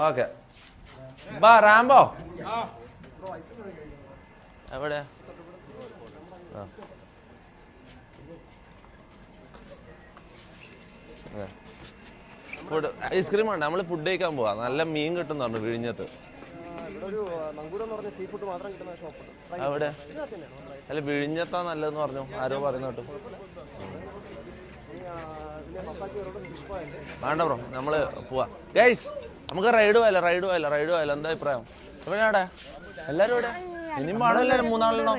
ഓക്കെ ബാ റാംബോ. എവിടെ? ഫുഡ് ഐസ്ക്രീം ഉണ്ട്. നമ്മള് ഫുഡ് കഴിക്കാൻ പോവാ. നല്ല മീൻ കിട്ടുന്നു പറഞ്ഞു വിഴിഞ്ഞത്ത്. അവിടെ അല്ല വിഴിഞ്ഞത്താ നല്ലതെന്ന് പറഞ്ഞു, ആരോ പറയുന്ന കേട്ടു. വേണ്ട ബ്രോ, നമ്മള് പോവാ. ഗൈസ് നമുക്ക് റൈഡ് പോയല്ലോ, റൈഡ് പോയല്ലോ, റൈഡ് പോയല്ലോ. എന്താ അഭിപ്രായം? എവിടെയാടെ എല്ലാരും? ഇവിടെ ഇനിയും പാടും എല്ലാരും. മൂന്നാളെണ്ണോ?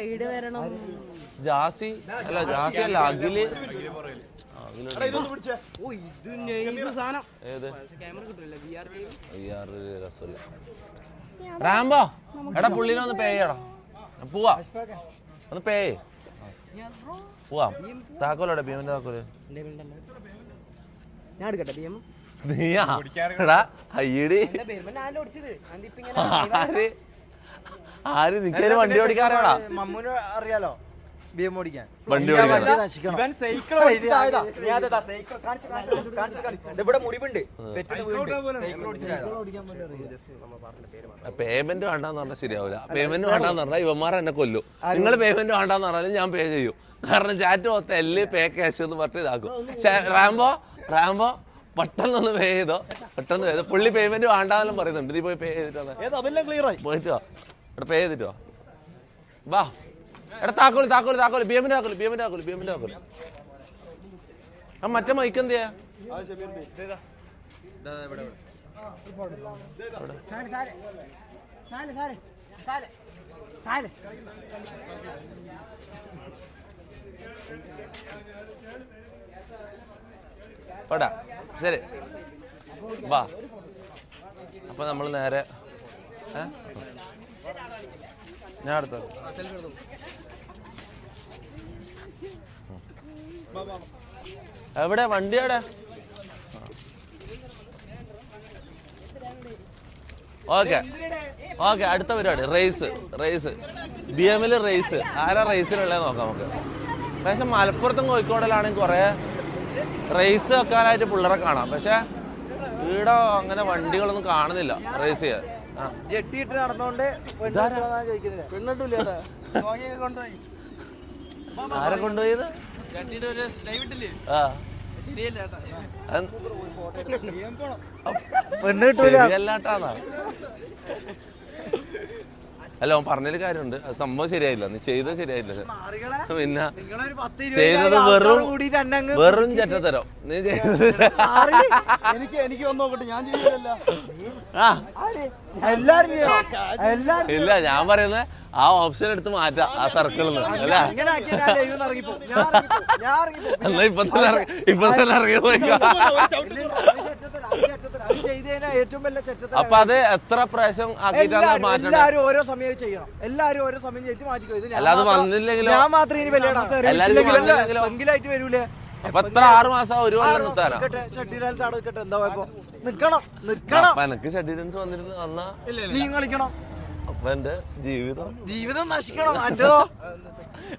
ജാസി അല്ല, ജാസി അല്ല, അഖില്. റാംബോ എടാ പുള്ളിനെ ഒന്ന് പേ ചെയ്യടാ. പോവാ, ഒന്ന് പേ പോവാ. താക്കോലോടെ ഭീമന്റെ താക്കോല് നീയാ? എടാ അയ്യടി, ആര് നിൽക്കാനും വണ്ടി ഓടിക്കാറാടാ? മമ്മൂന് അറിയാലോ ഓടിക്കാൻ. വണ്ടി ഓടിക്കാൻ പേയ്മെന്റ് വേണ്ടാന്ന് പറഞ്ഞാൽ ശരിയാവില്ല. പേയ്മെന്റ് വേണ്ടാന്ന് പറഞ്ഞാൽ ഇവന്മാർ എന്നെ കൊല്ലും. നിങ്ങൾ പേയ്മെന്റ് വേണ്ടാന്ന് പറഞ്ഞാലും ഞാൻ പേ ചെയ്യും. കാരണം ചാറ്റ് മൊത്തം എല്ലാം പേ ക്യാഷ് എന്ന് പറഞ്ഞ് ഇതാക്കും. റാംബോ പെട്ടെന്നൊന്ന് പേ ചെയ്തോ, പെട്ടെന്ന് പേ ചെയ്തോ. പുള്ളി പേയ്മെന്റ് വേണ്ടാന്നും പറയുന്നുണ്ട്. നീ പോയി പേ ചെയ്തിട്ടാണ് പോയിട്ട് വാ. ഇവിടെ പേ ചെയ്തിട്ട് വാ. എടാ താക്കോല് താക്കോല് താക്കോല് ബിഎമ്മിന്റെ താക്കോല് ബിഎമ്മിന്റെ താക്കോല് ബിഎമ്മിന്റെ താക്കോല്. ആ മറ്റേ മൈക്ക് എന്തിയാ? പോടാ ശരി വാ. അപ്പൊ നമ്മള് നേരെ ഞാൻ അടുത്ത എവിടെ വണ്ടി? എവിടെ? ഓക്കെ ഓക്കെ, അടുത്ത പരിപാടി റേസ് BM-ല് റേസ്. ആരാ റേസിലുള്ളത് നോക്കാം നമുക്ക്. പക്ഷെ മലപ്പുറത്തും കോഴിക്കോടിലാണെങ്കിൽ കുറെ റേസ് വെക്കാനായിട്ട് പിള്ളേരെ കാണാം. പക്ഷെ ഇവിടെ അങ്ങനെ വണ്ടികളൊന്നും കാണുന്നില്ല റേസ് ചെയ്യാൻ. ജെട്ടിയിട്ട് നടന്നോണ്ട് ആരെ കൊണ്ടുപോയത്? ശരിയല്ലാട്ടാന്നാ. അല്ല അവൻ പറഞ്ഞൊരു കാര്യമുണ്ട്, അത് സംഭവം ശരിയായില്ല. നീ ചെയ്തത് ശരിയായില്ല. പിന്നെ ചെയ്തത് വെറും ചെറ്റത്തരം. നീ ചെയ്തത് എനിക്ക് വന്ന് നോക്കട്ടെ, ഞാൻ ചെയ്തില്ല. ഇല്ല, ഞാൻ പറയുന്നത് ആ ഓപ്ഷൻ എടുത്ത് മാറ്റാം ആ സർക്കിളിൽ നിന്ന് അല്ലേ? അങ്ങനെ ആക്കിയാൽ ഞാൻ ലൈവിൽ നിന്ന് ഇറങ്ങിപ്പോ. ഞാൻ ഇറങ്ങിപ്പോ. എന്നാ ഇപ്പൊ തന്നെ ഇറങ്ങി പോയിക്കോ. ഏറ്റവും വലിയ ചെറ്റത്തരം. അപ്പൊ അത് എത്ര പ്രാവശ്യം ആക്കിയിട്ടാണ് മാറ്റണം? എല്ലാരും ഓരോ സമയം ചെയ്യണം. എല്ലാരും ഓരോ സമയം ചെയ്തിട്ട് മാറ്റിക്കോ. ഇത് അല്ലാതെ വന്നില്ലെങ്കിലോ? ഞാൻ മാത്രം ഇനി എല്ലാരും പങ്കിലായിട്ട് വരൂലേ? അപ്പൊ എത്ര 6 മാസം 1 കൊല്ലം നിർത്താനോ? ഷട്ടിലാൻസ് അവിടെ നിൽക്കട്ടെ. എന്താ കുഴപ്പം? നിക്കണം. അപ്പൊ എനിക്ക് ഷട്ടിലൻസ് വന്നിരുന്നു വന്നാ നീ കളിക്കണം. അപ്പൊ എന്റെ ജീവിതം നശിക്കണം. എന്റെതോ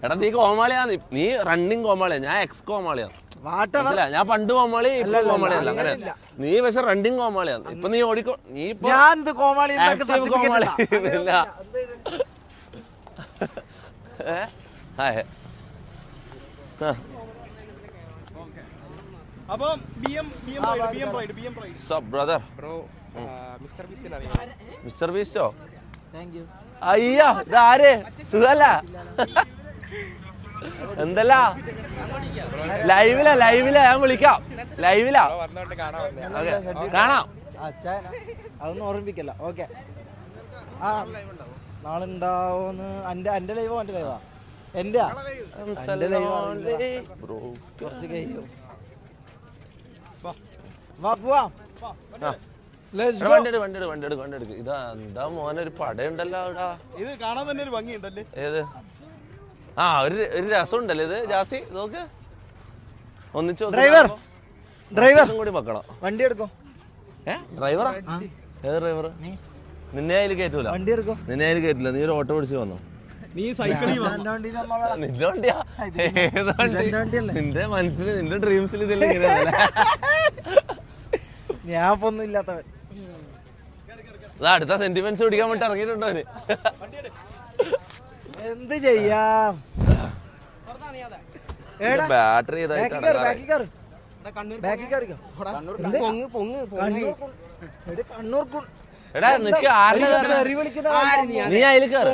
എടാ നീ കോമാളിയാ. നീ റണ്ണിങ് കോമാളിയാ, ഞാൻ എക്സ് കോമാളിയാണ്. ഞാൻ പണ്ട് കോമാളി ഇപ്പൊ കോമാളിയല്ല. അങ്ങനെ നീ പക്ഷെ റണ്ണിങ് കോമാളിയാണ്. ഇപ്പൊ നീ ഓടിക്കോ. നീ ഇപ്പൊ ഞാൻ കോമാളി കോമാളി ഇല്ല. അപ്പം BM ബ്രദർ മിസ്റ്റർ ബീസ്റ്റോ? Thank you. അയ്യോ ഇതാര്? സുഖല്ല? എന്തല്ല? ലൈവിലാ ഞാൻ വിളിക്കാം. ലൈവിലാ കാണാം. അതൊന്നും ഓർമ്മിപ്പിക്കല്ല. ഓക്കെ. ആ നാളെ ഉണ്ടാവുമെന്ന്. എന്റെ ലൈവോ എന്റെ ലൈവാ? എന്റെ കുറച്ച് കഴിയും. വണ്ടി എടുക്ക്. ഇതാ എന്താ മോനെ ഒരു പടയുണ്ടല്ലോ അവിടെ. ഇത് കാണാൻ തന്നെ ഒരു ഭംഗിയുണ്ടല്ലേ? ഏത്? ആ ഒരു രസമുണ്ടല്ലേ ഇത്? ജാസി നോക്ക് ഒന്നിച്ചു. ഡ്രൈവർ കൂടി വെക്കണം. വണ്ടി എടുക്കോ? ഡ്രൈവറാ? ഏത് ഡ്രൈവർ? നിന്നെ അതിൽ കയറ്റൂല. വണ്ടി എടുക്കോ? നിന്നെ അതിൽ കയറ്റില്ല. നീ ഒരു ഓട്ടോ പിടിച്ച് വന്നോ? നീ സൈക്കിളിൽ നിന്റെ വണ്ടിയാ? നിന്റെ മനസ്സിൽ നിന്റെ ഡ്രീംസിൽ ഇതല്ലേ ഇങ്ങനെ? ഞാൻ ഒന്നും ഇല്ലാത്തവൻ. അടുത്ത സെന്റിമെന്റ്സ് പിടിക്കാൻ വേണ്ടി ഇറങ്ങിയിട്ടുണ്ടോ അവന്? എന്ത് ചെയ്യാം? ബാറ്ററി കണ്ണൂർ എടാ നിക്ക്. ആരുടെ നീ അതിൽ കയറി?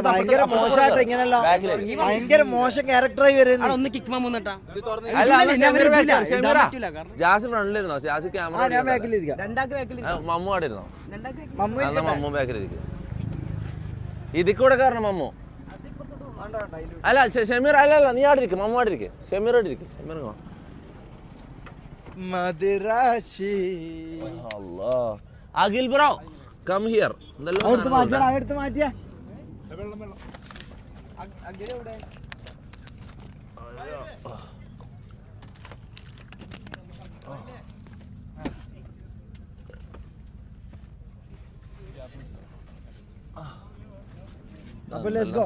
ഭയങ്കര മോശമായിട്ട് ഇങ്ങനല്ല. ഭയങ്കര മോശം ക്യാരക്ടറായി വരുന്നു. ജാസി ഫ്രണ്ടിലിരുന്നോ? ജാസി ക്യാമറ ഞാൻ ബാക്കിലിരിക്കാം. മമ്മു അവിടെ ഇരുന്നോ? മമ്മു ബാക്കിലിരിക്കും. ഇതിൽ കൂടെ കയറണം മമ്മു. അല്ല ഷമീർ അല്ല നീ അവിടെ ഇരിക്കും. മമ്മു അവിടെ ഇരിക്കും. ഷമീർ അവിടെ ഇരിക്കും. ഷമീർ മദിരാശി. Akhil bro come here. എടുത്ത് മാറ്റിയ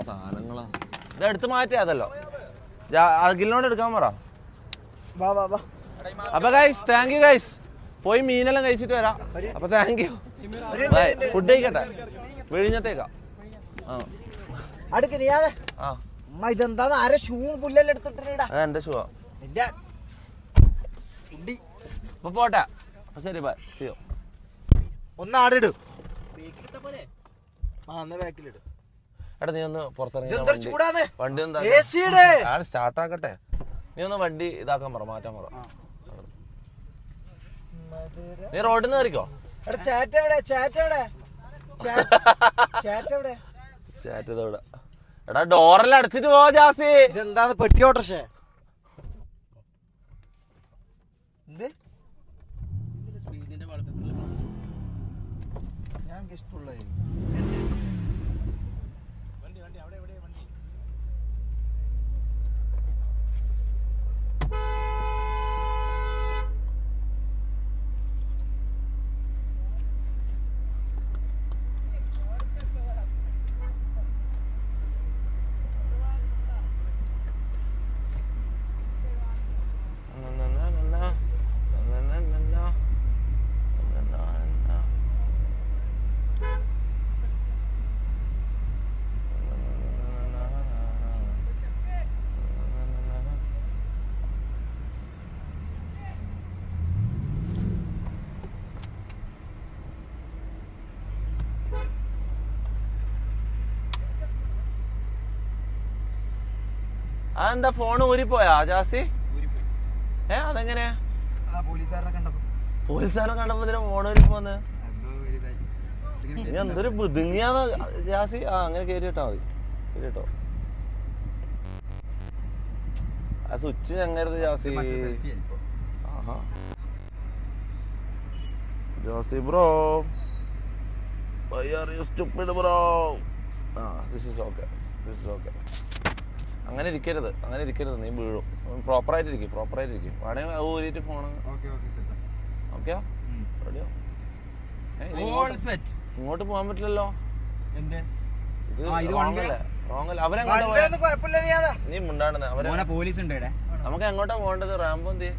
സാധനങ്ങളാ. ഇത് എടുത്ത് മാറ്റിയ അതല്ലോ. അഖിലിനോട് എടുക്കാൻ പറ. അപ്പൊ ഗൈസ് താങ്ക് യു ഗൈസ്. പോയി മീനെല്ലാം കഴിച്ചിട്ട് വരാം. അപ്പൊ താങ്ക് യു. ഫുഡ് കഴിക്കട്ടെ. വിഴിഞ്ഞത്തേക്കാം. ഇതെന്താ? ആരെ ഷൂ പുല്ലെല്ലാം എടുത്തിട്ടാ? എന്റെ ഷൂ. അപ്പൊ പോട്ടെ. ശരി ബൈ. ഒന്ന് ആടിട്. ബാക്കിലിട്. എടാ നീ ഒന്ന് പുറത്തിറങ്ങി വണ്ടി ഒന്ന് സ്റ്റാർട്ട് ആക്കട്ടെ. നീ ഒന്ന് വണ്ടി ഇതാക്കാൻ പറ, മാറ്റാൻ പറ. നീ റോഡിൽ നിന്ന് കയറിക്കോ. ചാറ്റ് ഇതവിടെ. എടാ ഡോറെല്ലാം അടച്ചിട്ട് പോ ജാസി. ഇതെന്താന്ന് പെട്ടി ഓട്ടർഷേ? ഞാൻ ഇഷ്ടമുള്ള അതെന്താ ഫോണ് ഊരിപ്പോയാ ജാസി? അതെങ്ങനെയാ? പോലീസുകാരെ കണ്ടപ്പോ ഇതിനെ ഫോൺ ഊരിപ്പോന്ന്. ഇനി എന്തൊരു ബുദ്ധിങ്ങിയാന്ന് ജാസി. ആ അങ്ങനെ കേറിയിട്ടാ മതി, കേട്ടോ. ആ സ്വിച്ച് ഞങ്ങരുത് ജാസി. ആഹാ Jassi bro, why are you stupid bro? This is okay. അങ്ങനെ ഇരിക്കരുത്, നീ വീഴും. പ്രോപ്പറായിട്ടിരിക്കും. വേണമെങ്കിൽ ഊരിട്ട് ഫോണ്. ഓക്കെ റെഡിയോ? ഇങ്ങോട്ട് പോകാൻ പറ്റില്ലല്ലോ. ഇത് റോങ്ങല്ലേ. അവരെങ്ങോട്ടാ നീ മുണ്ടാടുന്ന? പോലീസ് ഉണ്ട്. നമുക്ക് എങ്ങോട്ടാ പോകേണ്ടത്? റാംബോ എന്ത്?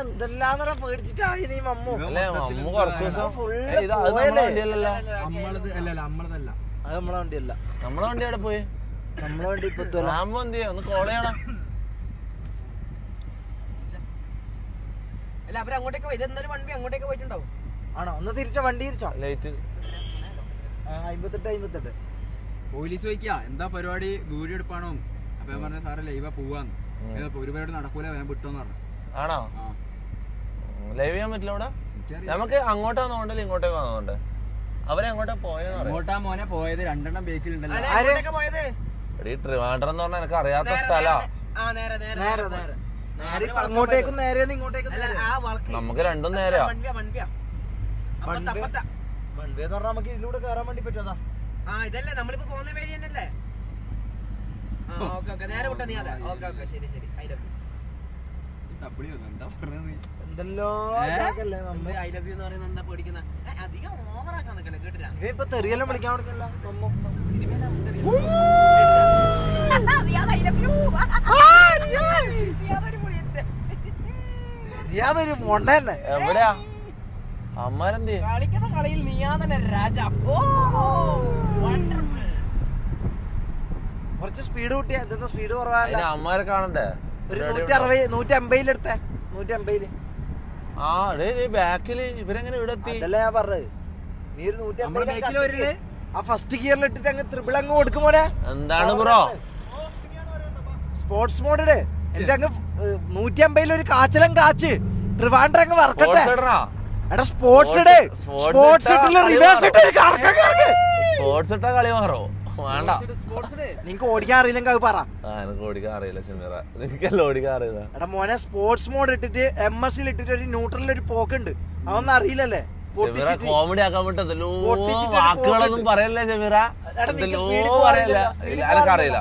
എന്തെല്ലാം പേടിച്ചിട്ടായി നീ മമ്മു. അല്ലേ മമ്മു കുറച്ച് ദിവസം നമ്മളതല്ല. അത് നമ്മളെ വണ്ടിയല്ല. നമ്മളെ വണ്ടി അവിടെ പോയി. നമ്മളെ വണ്ടി ഇപ്പൊ റാംബോ എന്ത് ചെയ്യാ? ഒന്ന് കോൾ ചെയ്യണം. അല്ല അവരങ്ങോട്ടേക്ക് പോയി. ഇതെന്തൊരു വണ്ടി അങ്ങോട്ടേക്ക് പോയിട്ടുണ്ടാവും. ആണോ? ഒന്ന് തിരിച്ചോ, വണ്ടി തിരിച്ചോ. ലൈറ്റ് 58. പോലീസ് ചോദിക്കാ എന്താ പരിപാടി, വീഡിയോ എടുപ്പാണോ? അപ്പൊ ഞാൻ പറഞ്ഞ സാറേ ലൈവാ പോവാന്ന്. ഒരുപാട് നടക്കൂല, ഞാൻ വിട്ടോന്ന് പറഞ്ഞു. ആണോ? ലൈവ് ചെയ്യാൻ പറ്റില്ല അവിടെ? നമുക്ക് അങ്ങോട്ടാന്ന് പോകണ്ടല്ലോ ഇങ്ങോട്ടേക്ക് വന്നോണ്ട്. അവരെ അങ്ങോട്ടാ പോയെന്ന് പറയാം. അങ്ങോട്ടാ മോനെ പോയത്, 2 ബേക്കിലുണ്ടല്ലോ. ട്രിവാൻഡ്രം എന്ന് പറഞ്ഞാൽ എനിക്ക് അറിയാത്ത സ്ഥലാ. അങ്ങോട്ടേക്കും നേരെ ഇങ്ങോട്ടേക്കും. നമുക്ക് രണ്ടും നേരെയാ. വൺവേ എന്ന് പറഞ്ഞാൽ നമുക്ക് ഇതിലൂടെ കയറാൻ വേണ്ടി പറ്റുമതാ. ഇതല്ലേ നമ്മളിപ്പോ പോകുന്ന വഴി തന്നെയല്ലേ? നേരെ വിട്ടാ നീ. അതെ, ഓക്കെ ശരി. എന്തല്ലോ ഐ ലവ് യു എന്ന് പറയുന്നത് എന്താ പേടിക്കുന്ന? അധികം ഓവറാക്കാൻ നിൽക്കല്ലേ, കേട്ടില്ല? ഇപ്പൊ തെറിയെല്ലാം വിളിക്കാൻ കൊടുക്കല്ല. യാതൊരു മൊണ്ട തന്നെ. എവിടെയാ അമ്മാരെന്ത് കളിക്കുന്ന കളിയിൽ നീയാ തന്നെ രാജ. കുറച്ച് സ്പീഡ് കൂട്ടിയാ. എന്താ സ്പീഡ് കുറവാല്ല? അമ്മാരെ കാണണ്ടേ? ഒരു 150 എടുത്തേ. 150. ആ ബാക്കില് ഇവരെങ്ങനെ ഇവിടെ എത്തി? അതല്ല ഞാൻ പറഞ്ഞത്. നീ ഒരു 150 ആ ഫസ്റ്റ് ഗിയറിൽ ഇട്ടിട്ട് അങ്ങ് ത്രിബിൾ അങ്ങ് കൊടുക്കുമോനെ. എന്താണ് ബ്രോ? സ്പോർട്സ് മോഡ് ഇട്. എന്റെ അങ്ങ് 150 ഒരു കാച്ചലും കാച്ച് ട്രിവാൻഡ്രം അങ്ങ് വറക്കട്ടെ. എടാ സ്പോർട്സ് ഇട്. സ്പോർട്സ് ഇട്ടില്ല റിവേഴ്സ് ഇട്ട് സ്പോർട്സ് ഇട്ടാ കളി മാറോ? വേണ്ട, നിങ്ങക്ക് ഓടിക്കാൻ അറിയില്ലെങ്കിൽ അത് പറ. എനിക്ക് ഓടിക്കാൻ അറിയില്ല ഷമീറ, നിനക്കല്ല ഓടിക്കാൻ അറിയില്ല. എടാ മോനെ സ്പോർട്സ് മോഡ് ഇട്ടിട്ട് MSC ഇട്ടിട്ട് ഒരു ന്യൂട്രലിൽ ഒരു പോക്കുണ്ട്. അതൊന്നും അറിയില്ലല്ലേ? കോമഡി ആക്കാൻ പറ്റല്ലോ. വാക്കുകളൊന്നും പറയല്ലേ ഷമീറ, പറയല്ല. എനിക്കറിയില്ല.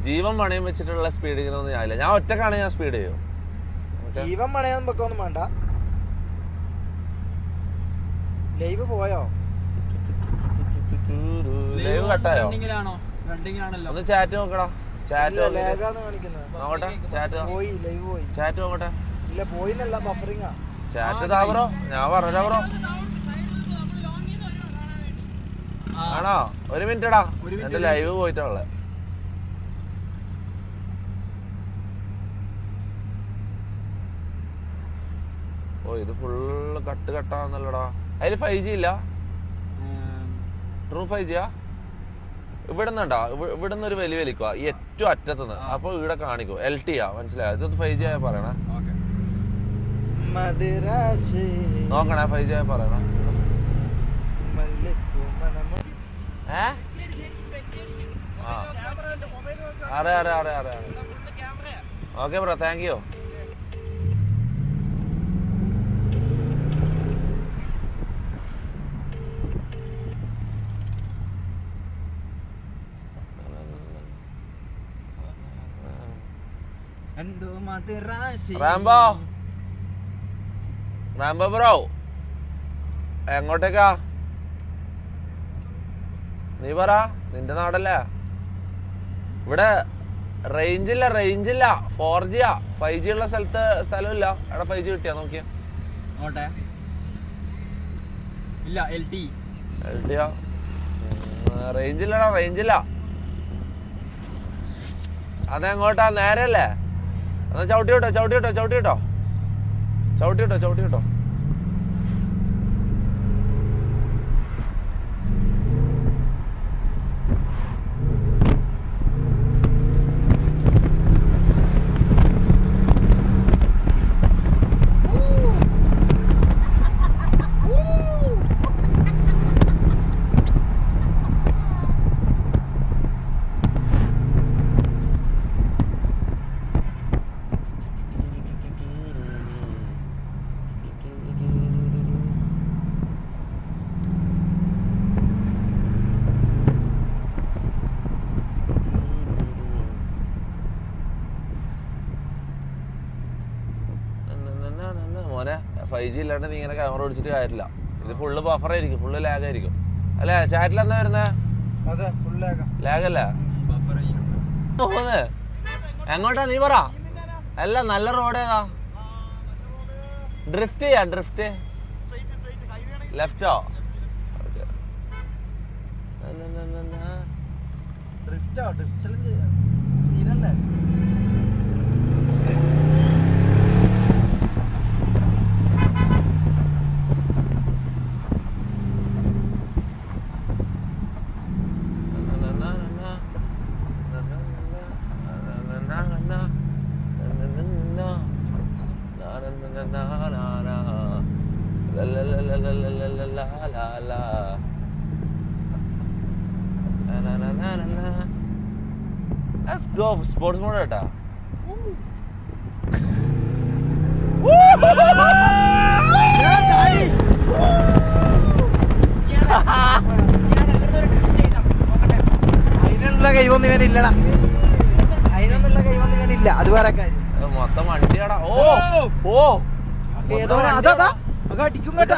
ജീവൻ പണയം വെച്ചിട്ടുള്ള സ്പീഡിങ്ങൊന്നും ഞാനില്ല. ഞാൻ ഒറ്റക്കാണ്, ഞാൻ സ്പീഡ് ചെയ്യും. ജീവൻ പണയാൻ വെക്കൊന്നും വേണ്ട. ലൈവ് പോയോ? ലൈവ് കട്ടായോ? ഒന്ന് ചാറ്റ് നോക്കടാ. നോക്കട്ടെ ചാറ്റ് നോക്കട്ടെ. ഇല്ല പോയിന്നല്ല, ബഫറിങ്ങാ. ചാറ്റ് താ ബ്രോ, ഞാൻ പറഞ്ഞ ബ്രോ. ആണോ? ഒരു മിനിറ്റടാ, എന്റെ ലൈവ് പോയിട്ടുള്ളേ. ഓ ഇത് ഫുള്ള് കട്ടാന്നല്ലടാ. അതില് 5G ഇല്ല? ട്രൂ 5Gയാ? ഇവിടുന്നുണ്ടാ? ഇവിടുന്ന് ഒരു വലിക്കുക ഈ ഏറ്റവും അറ്റത്തുനിന്ന്. അപ്പൊ ഇവിടെ കാണിക്കും LTയാ, മനസ്സിലായോ? ഇതൊന്ന് 5G ആയ പറയണേ. നോക്കണേ 5G ആയ പറയണേ. അറിയാം. Okay bro, thank you. Rambo bro എങ്ങോട്ടേക്കാ? നീ പറ, നിന്റെ നാടല്ലേ? ഇവിടെ റേഞ്ചില്ല. 4Gയാ. 5G ഉള്ള സ്ഥലമില്ല. അവിടെ 5G കിട്ടിയാ നോക്കിയാ? LTയാ? റേഞ്ചില്ല. അതെങ്ങോട്ടാ? നേരെയല്ലേ? എന്നാ ചവിട്ടി വിട്ടോ. മോനെ 5G ഇല്ലാണ്ട് നീ ഇങ്ങനെ ക്യാമറ ഓടിച്ചിട്ട് കാര്യമില്ല. ഇത് ഫുള്ള് ബഫറായിരിക്കും, ഫുള്ള് ലാഗ് ആയിരിക്കും അല്ലേ? ചാറ്റിൽ എന്താ വരുന്നേ? ലാഗല്ലേ? എങ്ങോട്ടാ നീ പറ. അല്ല നല്ല റോഡ് ഏതാ? ഡ്രിഫ്റ്റ് ചെയ്യാ, drift ലെഫ്റ്റോ? സീനല്ലേ? Let's go sports mode കേട്ടാ. അതിനുള്ള കൈവൊന്നും ഇവനില്ലടാ, അതിനൊന്നുള്ള കൈവൊന്നും ഇവനില്ല. അത് വേറെ കാര്യം. മൊത്തം വണ്ടിയാടാ. ഓ ഓ ഏതോ അതാ അടിക്കും കേട്ടോ.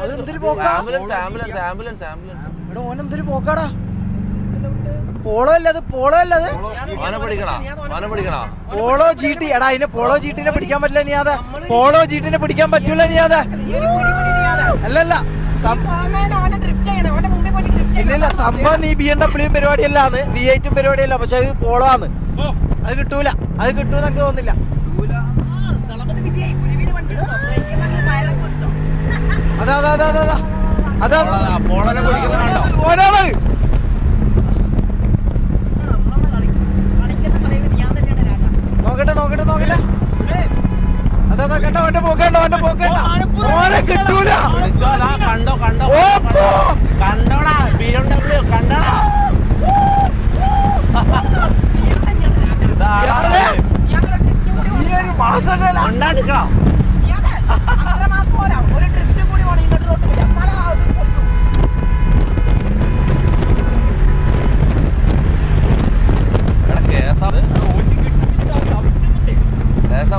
അതെന്തൊരു പോക്കാ. ഇവിടെ ഓനെന്തൊരു പോക്കാടാ. പോളോ അല്ലത്, പോളോ അല്ലത്, പോളോ ജീട്ടി. എടാ അതിനെ പോളോ ജീട്ടിനെ പിടിക്കാൻ പറ്റില്ല നീ. അതെ പോളോ ജീട്ടിനെ പിടിക്കാൻ പറ്റൂല നീ. അതെ അല്ലല്ല ഇല്ല സംഭവം നീ BMW പരിപാടിയല്ലാന്ന്, V8 പരിപാടിയല്ല. പക്ഷെ അത് പോളോ ആണ്. അത് കിട്ടൂല, അത് കിട്ടൂന്നൊക്കെ തോന്നില്ല. അതാ അതാ അതാ അതാ അതാ ഓനാണ്. നോക്കട്ടെ നോക്കട്ടെ നോക്കട്ടെ. അതാ കണ്ടോ അവന്റെ പോക്കണ്ട, അവന്റെ പോക്കണ്ട. ഓനെ കിട്ടൂല. കണ്ടോ കണ്ടോ കണ്ടോടാ BMW കണ്ടോടാ. ഉണ്ടാക്കാം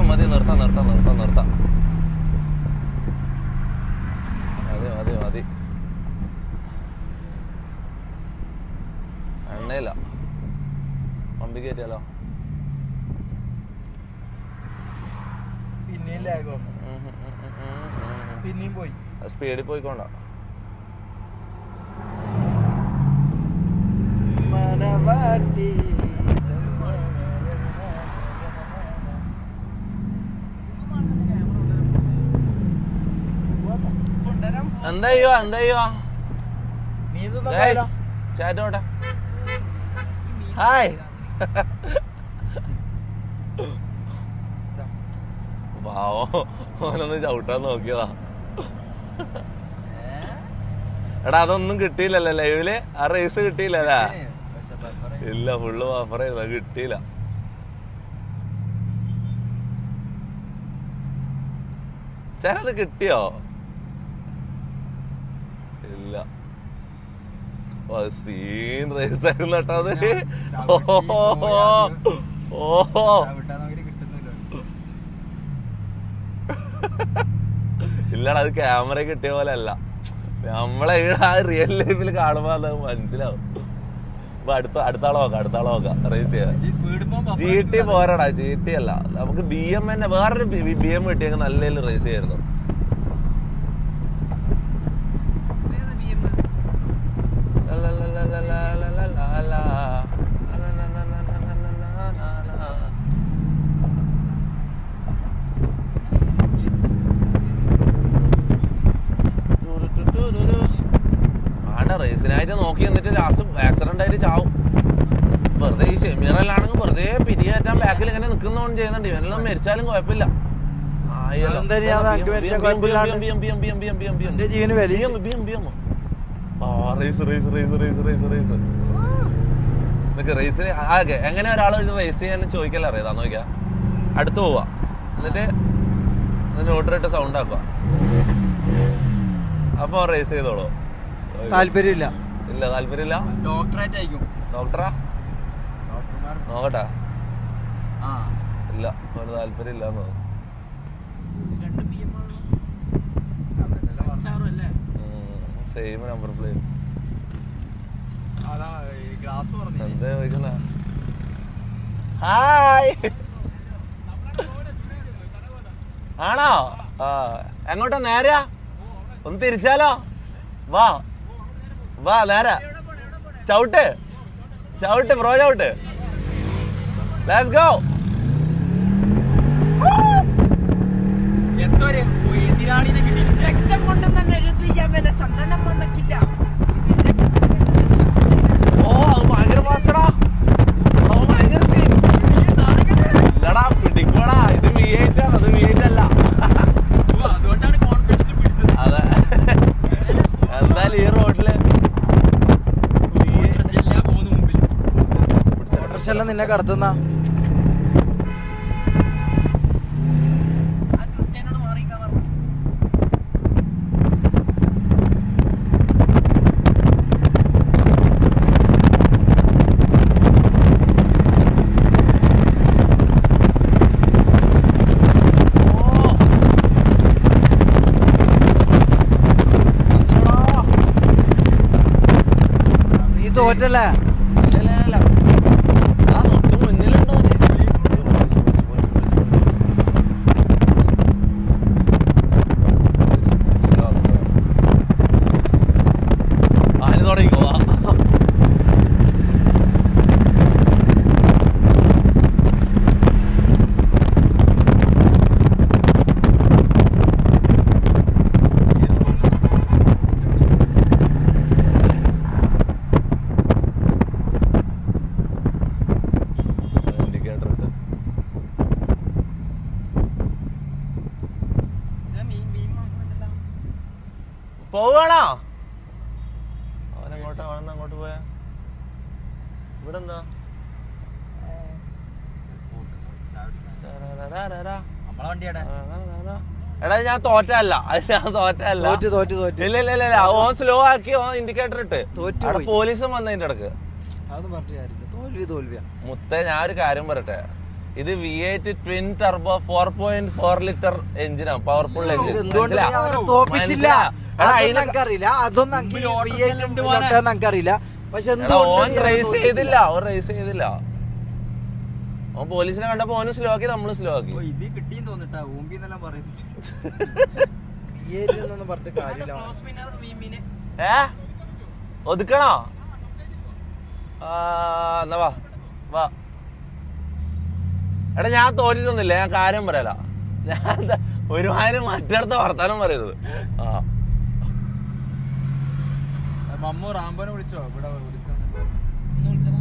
മതി. നിർത്താം നിർത്താം നിർത്താം നിർത്താം. മതി മതി മതി. എണ്ണയില്ല, പമ്പി കയറ്റിയാലോ? പിന്നെയും ലാഗ് വന്നു, പിന്നെയും പോയി. സ്പീഡിൽ പോയിക്കൊണ്ട. മനവാട്ടി എന്താ ചെയ്യുവാ, എന്താ ചെയ്യുവാ? നീ ഇതൊന്നും ചാറ്റ് നോട്ടെ. ഹായ്. പാവോ ഓനൊന്ന് ചവിട്ടാൻ നോക്കിയതാ. എടാ അതൊന്നും കിട്ടിയില്ലല്ലേ ലൈവില്? ആ റേസ് കിട്ടിയില്ലല്ലേ? ഇല്ല, ഫുള്ള് ഓഫറായിരുന്നു, കിട്ടിയില്ല. ചേട്ടത് കിട്ടിയോ? ഇല്ല. സീൻ റേസ് ആയിരുന്നു കേട്ടോ അത്. ഓഹോ ഇല്ലടാ, അത് ക്യാമറ കിട്ടിയ പോലെ അല്ല. നമ്മളെ ആ റിയൽ ലൈഫിൽ കാണുമ്പോ അത് മനസ്സിലാവും. അപ്പൊ അടുത്ത ആളെ നോക്കാം റേസ് ചെയ്യാം. GT പോരാടാ, GT അല്ല. നമുക്ക് BM തന്നെ, വേറൊരു BM കിട്ടിയെങ്കിൽ നല്ല റേസ് ചെയ്യായിരുന്നു. റേസിനായിട്ട് നോക്കി എന്നിട്ട് ലാസ്റ്റ് ആക്സിഡന്റ് ആയിട്ട് ചാവും. വെറുതെ ഈ ഷെമീറല്ലാണെങ്കിൽ വെറുതെ പിരിയേറ്റാൻ ബാക്കിൽ ഇങ്ങനെ നിൽക്കുന്നോണ്ട് ചെയ്യുന്നുണ്ട്. ഇവനെല്ലാം മരിച്ചാലും കുഴപ്പമില്ല. റേസിന് ആകെ എങ്ങനെ ഒരാൾ റേസ് ചെയ്യാൻ ചോദിക്കല അറിയാതാ. നോക്കിയാ അടുത്ത് പോവാ, എന്നിട്ട് ഓർഡറിട്ട് സൗണ്ട് ആക്കുക. അപ്പൊ റേസ് ചെയ്തോളൂ. താല്പര്യമില്ല. ഇല്ല, താല്പര്യമില്ല. ഡോക്ടറാ നോക്കട്ടെ. ഇല്ല, ഒരു താല്പര്യം ഇല്ലാന്ന് തോന്നുന്നു. Same number plate. ഗ്ലാസ് പറഞ്ഞു എന്താ ചോദിക്കുന്ന? ഹായ് ആണോ? എങ്ങോട്ടാ? നേരെയാ? ഒന്ന് തിരിച്ചാലോ? വാ വാ നേരെ ചവിട്ട് ചവിട്ട് ബ്രോ ചവിട്ട്. Let's go. എന്തൊരു എതിരാളിനെ കിട്ടിയിട്ടുണ്ട്. രക്തം കൊണ്ടെന്ന് തന്നെ എഴുതിയാൻ വല്ല ചന്ദനം മണ്ണക്കില്ല. ഓ അത് ഭയങ്കര മാസ്റ്ററാ. ഭയങ്കര സീൻ. ഇല്ലടാ പിടിക്കോടാ. ഇത് V8 ആണ്, അത് V8 അല്ല. അതുകൊണ്ടാണ് കോൺഫിഡൻസ് പിടിച്ചത്. അതെ എന്തായാലും ഈ റോഡില് പോകുന്ന മുമ്പിൽ ഓട്ടോറിക്ഷ നിന്നെ കടത്തുന്ന ക്രിസ്ത്യാനോട് മാറിയിക്കാൻ പറഞ്ഞു. നീ തോറ്റല്ലേ? പോവാണോ? അവനെങ്ങോട്ടാ? അവനെന്ന് അങ്ങോട്ട് പോയാ? ഇവിടെ എന്താ? നമ്മളെ വണ്ടിയാടെ. എടാ ഞാൻ തോറ്റല്ല, ഞാൻ തോറ്റല്ല. തോറ്റ് ഇല്ല ഇല്ല ഇല്ല, ഓൻ സ്ലോ ആക്കി, ഓൻ ഇൻഡിക്കേറ്റർ ഇട്ട്. തോറ്റു അവിടെ പോയി. പോലീസും വന്നതിന്റെ ഇടക്ക്. അതൊന്നും പറഞ്ഞ കാര്യമില്ല. തോൽവിയാ. മുത്തേ ഞാൻ ഒരു കാര്യം പറയട്ടെ, ഇത് V8 ട്വിൻ ടർബോ 4.4 ലിറ്റർ എഞ്ചിനാണ്, പവർഫുൾ എഞ്ചിൻ. തോപ്പിച്ചില്ല. അറിയില്ല, അതൊന്നും എനിക്കറിയില്ല. പക്ഷെ ഓൻ റേസ് ചെയ്തില്ല, ഓൻ റേസ് ചെയ്തില്ല. ഓൻ പോലീസിനെ കണ്ടപ്പോ ഓനും സ്ലോ ആക്കി, നമ്മളും സ്ലോ ആക്കി. ഇത് കിട്ടിയെന്ന് തോന്നിട്ടാ ഊമ്പിന്നെല്ലാം പറയുന്നു. പറഞ്ഞിട്ട് കാര്യമില്ല. ക്ലോസ് വിന്നർ മീമിനെ ഒതുക്കണോ? എന്നാ വാ വാ. എടാ ഞാൻ തോറ്റിട്ടൊന്നുമില്ല, ഞാൻ കാര്യം പറയല. ഞാൻ ഒരുമാതിരി മറ്റടുത്ത വർത്താനം പറയുന്നത്. മമ്മു റാംബോനെ വിളിച്ചോ? ഇവിടെ ഒന്ന് വിളിച്ചടാ.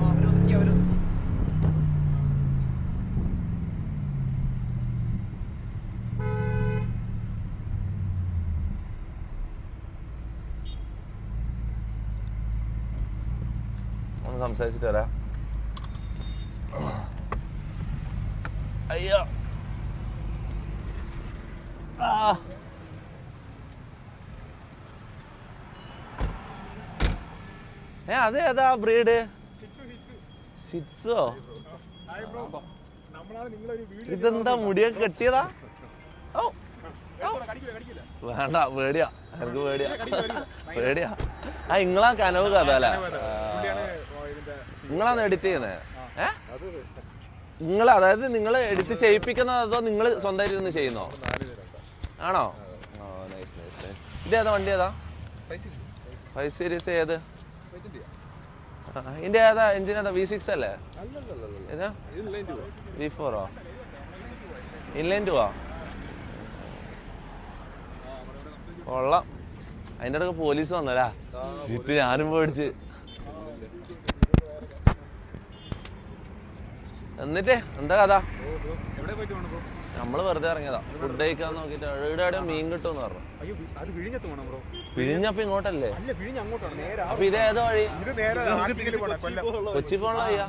അവരൊതുക്കി ഒന്ന് സംസാരിച്ചിട്ട് വരാം. അയ്യോ അതെ ഏതാ ബ്രീഡ്? ഷിറ്റ്സോ? ഇതെന്താ മുടിയൊക്കെ കെട്ടിയതാ? വേണ്ട, പേടിയാ, എനിക്ക് പേടിയാ. ഇങ്ങളാ കനവ് കഥ അല്ലേ? നിങ്ങളാണ് എഡിറ്റ് ചെയ്യുന്നത്? നിങ്ങൾ, അതായത് നിങ്ങൾ എഡിറ്റ് ചെയ്യിപ്പിക്കുന്നത് അതോ നിങ്ങൾ സ്വന്തമായിട്ട് ഇരുന്ന് ചെയ്യുന്നോ? ആണോ? Nice nice nice. ഇതേതാ വണ്ടി? ഏതാ 5 സീരീസ്? ഏത് ഇതിന്റെ ഏതാ എഞ്ചിൻ? ഏതാ V6 അല്ലേ? V4ഓ? ഇൻലൈൻ 2 കൊള്ളാം. അതിന്റെ ഇടയ്ക്ക് പോലീസ് വന്നരാ, ചുറ്റ് ഞാനും പേടിച്ച്. എന്നിട്ട് എന്താ കഥ? നമ്മള് വെറുതെ ഇറങ്ങിയതാ, ഫുഡ് കഴിക്കാൻ നോക്കിട്ട്. എവിടെയോ മീൻ കിട്ടുമെന്ന് പറഞ്ഞു. പിഴിഞ്ഞപ്പോ ഇങ്ങോട്ടല്ലേ? അപ്പൊ ഇത് ഏതോ വഴി? കൊച്ചി പോണ വഴിയാ?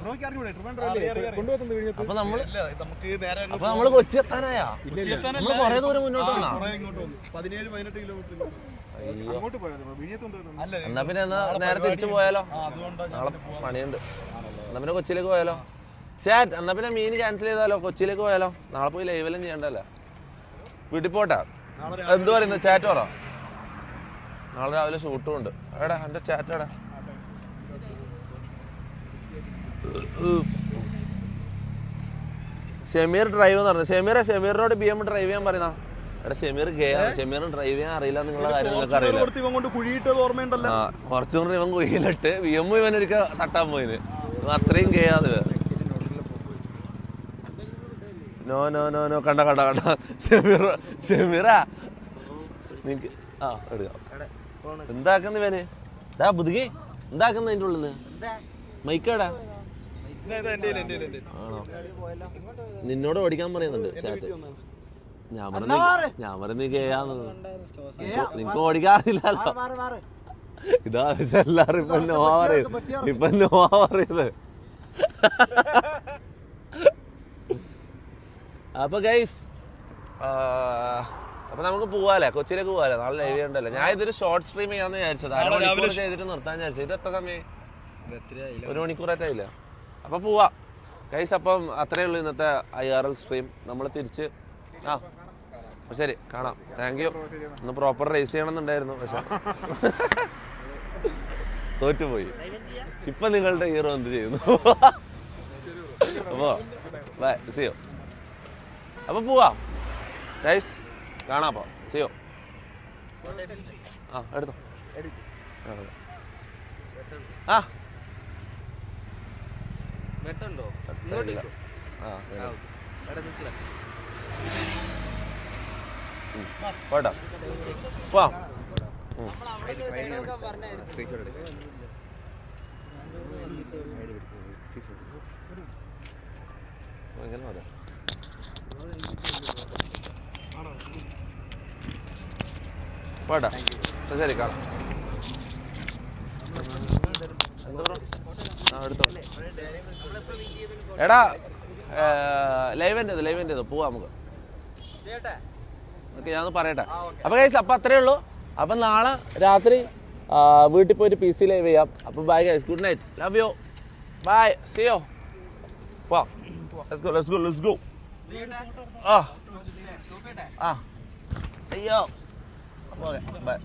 അപ്പൊ നമ്മള് കൊച്ചി എത്താനായാ? നമ്മള് കൊറേ ദൂരം മുന്നോട്ട് വന്നാ? എന്നാ പിന്നെ നേരെ തിരിച്ചു പോയാലോ? നാളെ പണിയുണ്ട്. എന്നാ പിന്നെ കൊച്ചിയിലേക്ക് പോയാലോ? ചാറ്റ് എന്നാ പിന്നെ മീൻ ക്യാൻസൽ ചെയ്താലോ? കൊച്ചിയിലേക്ക് പോയാലോ? നാളെ പോയി ലൈവെല്ലാം ചെയ്യണ്ടല്ലോ. വീട്ടിൽ പോട്ടെ. എന്ത് പറയുന്നു? ചാറ്റ് പറ. നാളെ രാവിലെ ഷൂട്ടും ഉണ്ട്. എടാ എന്റെ ചാറ്റ് എടാ. ഷമീർ ഡ്രൈവ് എന്ന് പറഞ്ഞു. ഷമീറിനോട് BM ഡ്രൈവ് ചെയ്യാൻ പറയുന്ന. എടാ ഷമീർ ഷമീറിന് ഡ്രൈവ് ചെയ്യാൻ അറിയില്ല എന്നുള്ള കാര്യം നിങ്ങൾക്ക് അറിയില്ല. കുറച്ചുകൂടി ഇവൻ കുഴിയിലിട്ട് BM ഇവനൊരിക്കൽ തട്ടാൻ പോയിന്. അത്രയും ഗെയാത്. നോ നോ നോ നോ കണ്ട ഷമീറാ നിനക്ക് എടുക്കാം. എന്താക്കുന്ന ഇവന്? ഡാ ബുദ്ധിക്ക് എന്താക്കുന്ന അതിന്റെ ഉള്ളില്? മൈക്കാടാ ആണോ? നിന്നോട് ഓടിക്കാൻ പറയുന്നുണ്ട് ചാറ്റ്. ഞാൻ പറഞ്ഞു കേയാന്ന്. നിനക്ക് ഓടിക്കാറില്ലല്ലോ. ഇതാ എല്ലാരും ഇപ്പൊ നോവാ പറയുന്നത്. അപ്പൊ ഗൈസ് അപ്പൊ നമുക്ക് പോവാല്ലേ? കൊച്ചിയിലേക്ക് പോവാല്ലേ? നാളെ ലൈവ് ചെയ്യണ്ടല്ലോ. ഞാൻ ഇതൊരു ഷോർട്ട് സ്ട്രീം ചെയ്യാന്ന് വിചാരിച്ചത്. അരമണിക്കൂർ ചെയ്തിട്ട് നിർത്താൻ വിചാരിച്ചത്. ഇത് എത്ര സമയം? 1 മണിക്കൂറായിട്ടായില്ല. അപ്പൊ പോവാ ഗൈസ്. അപ്പം അത്രേ ഉള്ളൂ ഇന്നത്തെ IRL സ്ട്രീം. നമ്മൾ തിരിച്ച് അപ്പൊ ശരി കാണാം. Thank you. ഒന്ന് പ്രോപ്പർ റേസ് ചെയ്യണമെന്നുണ്ടായിരുന്നു, പക്ഷെ തോറ്റുപോയി. ഇപ്പൊ നിങ്ങളുടെ ഹീറോ എന്ത് ചെയ്യുന്നു? അപ്പോ ബൈ, സിയോ. അപ്പൊ പോവാം ഗൈസ്, കാണാം. അപ്പൊ സിയോ. എടുത്തോ. പോട്ടാ പോവാം. പോട്ടാ ശരി കാണാം. എടുത്തോ. എടാ ലൈവ് പോവാ നമുക്ക്. ഓക്കെ ഞാനൊന്ന് പറയട്ടെ. അപ്പൊ ഗൈസ് അപ്പൊ അത്രേ ഉള്ളൂ. അപ്പൊ നാളെ രാത്രി വീട്ടിൽ പോയിട്ട് PC ലൈവ് ചെയ്യാം. അപ്പൊ bye guys, good night, love you, bye, see you. വാ ലെറ്റ്സ് ഗോ. അയ്യോ ബൈ.